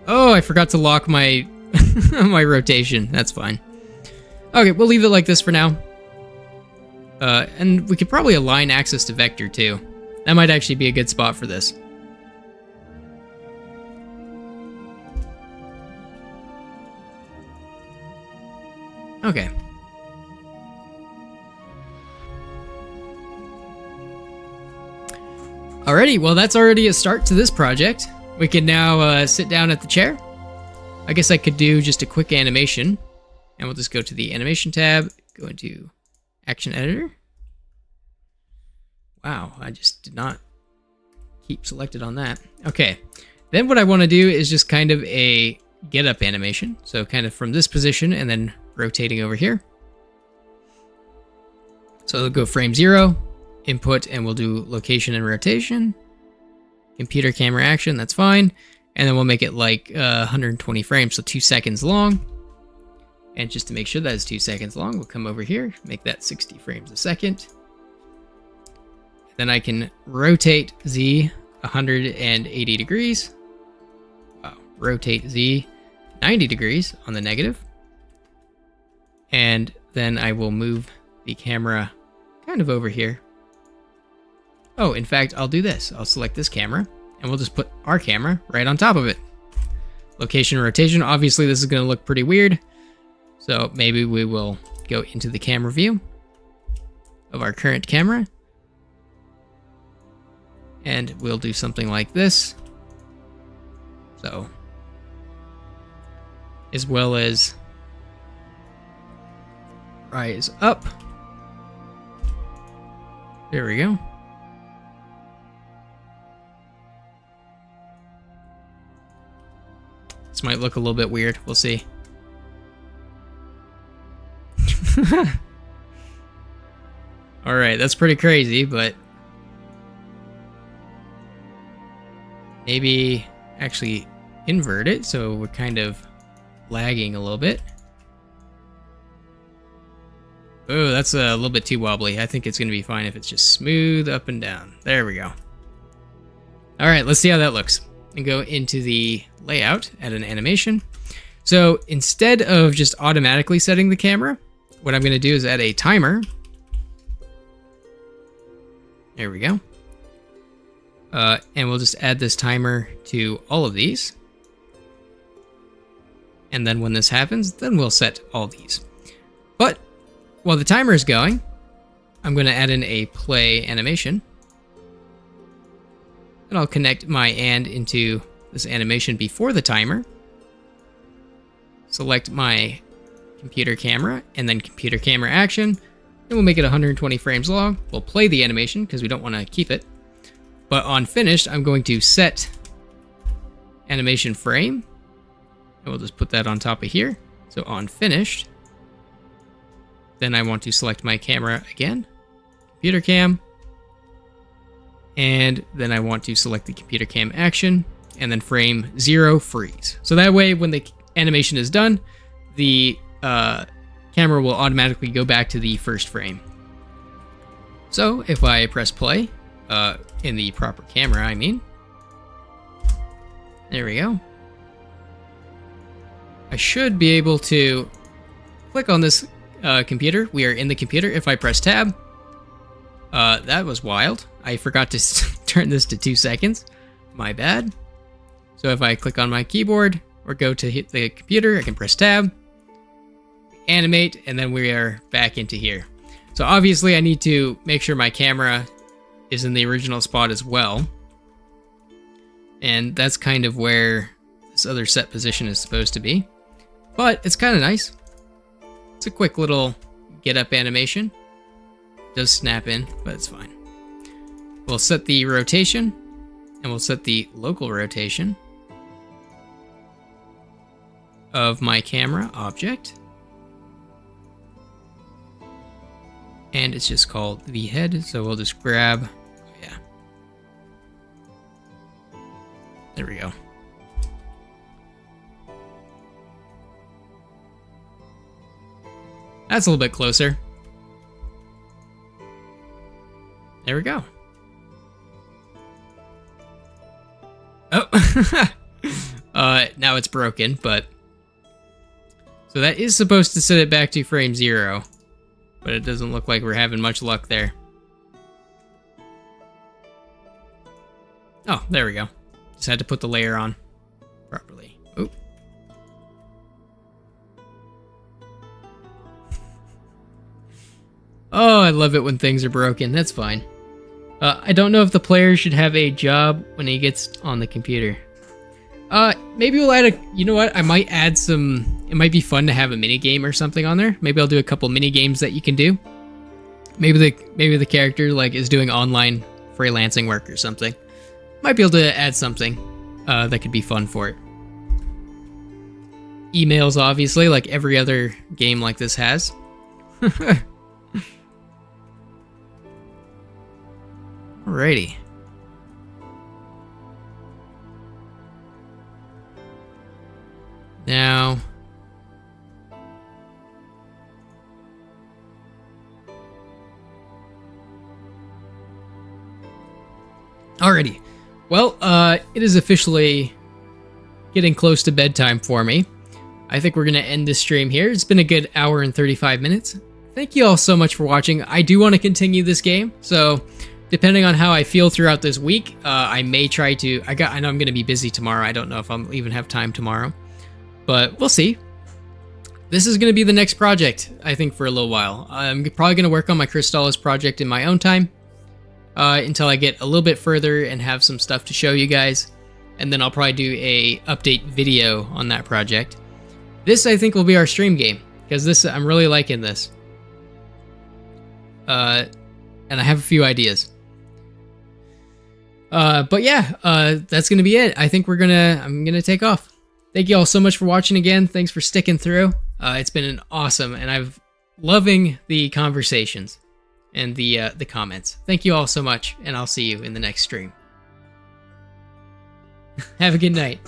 Speaker 1: Oh, I forgot to lock my my rotation. That's fine. Okay, we'll leave it like this for now. And we could probably align axis to vector too. That might actually be a good spot for this. Okay. Alrighty, well that's already a start to this project. We can now sit down at the chair. I guess I could do just a quick animation. And we'll just go to the animation tab, go into action editor. Wow, I just did not keep selected on that. Okay, then what I want to do is just kind of a get up animation. So kind of from this position and then rotating over here. So we'll go frame 0, input, and we'll do location and rotation. Computer camera action, that's fine. And then we'll make it like 120 frames, so 2 seconds long. And just to make sure that is 2 seconds long, we'll come over here, make that 60 frames a second. Then I can rotate Z 180 degrees. Wow. Rotate Z 90 degrees on the negative. And then I will move the camera kind of over here. Oh, in fact, I'll do this. I'll select this camera, and we'll just put our camera right on top of it. location rotation. Obviously, this is going to look pretty weird. So maybe we will go into the camera view of our current camera. And we'll do something like this. So, as well as rise up. There we go. This might look a little bit weird. We'll see. Alright, that's pretty crazy, but maybe actually invert it so we're kind of lagging a little bit. Oh, that's a little bit too wobbly. I think it's going to be fine if it's just smooth up and down. There we go. Alright, let's see how that looks. And go into the layout, add an animation. So instead of just automatically setting the camera, what I'm going to do is add a timer. There we go. And we'll just add this timer to all of these. And then when this happens, then we'll set all these. But while the timer is going, I'm going to add in a play animation. And I'll connect my and into this animation before the timer. Select my computer camera and then computer camera action. And we'll make it 120 frames long. We'll play the animation because we don't want to keep it. But on finished, I'm going to set animation frame. And we'll just put that on top of here. So on finished. Then I want to select my camera again. Computer cam. And then I want to select the computer cam action. And then frame 0 freeze. So that way when the animation is done, the camera will automatically go back to the first frame. So if I press play, in the proper camera, I mean. There we go. I should be able to click on this computer. We are in the computer. If I press tab, that was wild. I forgot to turn this to 2 seconds. My bad. So if I click on my keyboard or go to hit the computer, I can press tab, animate, and then we are back into here. So obviously I need to make sure my camera is in the original spot as well. And that's kind of where this other set position is supposed to be. But it's kind of nice. It's a quick little get up animation. It does snap in, but it's fine. We'll set the rotation and we'll set the local rotation of my camera object. And it's just called the head, so we'll just grab, yeah. There we go. That's a little bit closer. There we go. Oh, now it's broken, but so that is supposed to set it back to frame 0. But it doesn't look like we're having much luck there. Oh, there we go. Just had to put the layer on properly. Oop. Oh, I love it when things are broken. That's fine. I don't know if the player should have a job when he gets on the computer. Maybe we'll add a... You know what? I might add some... It might be fun to have a mini game or something on there. Maybe I'll do a couple mini games that you can do. Maybe the character like is doing online freelancing work or something. Might be able to add something that could be fun for it. Emails, obviously, like every other game like this has. Alrighty. Now, alrighty. Well, it is officially getting close to bedtime for me. I think we're going to end this stream here. It's been a good hour and 35 minutes. Thank you all so much for watching. I do want to continue this game, so depending on how I feel throughout this week, I may try to. I know I'm going to be busy tomorrow. I don't know if I'll even have time tomorrow, but we'll see. This is going to be the next project, I think, for a little while. I'm probably going to work on my Crystallis project in my own time until I get a little bit further and have some stuff to show you guys. And then I'll probably do a update video on that project. This, I think, will be our stream game, because this, I'm really liking this. And I have a few ideas. But yeah, that's going to be it. I think I'm going to take off. Thank you all so much for watching again. Thanks for sticking through. It's been an awesome, and I've loving the conversations and the comments. Thank you all so much, and I'll see you in the next stream. Have a good night.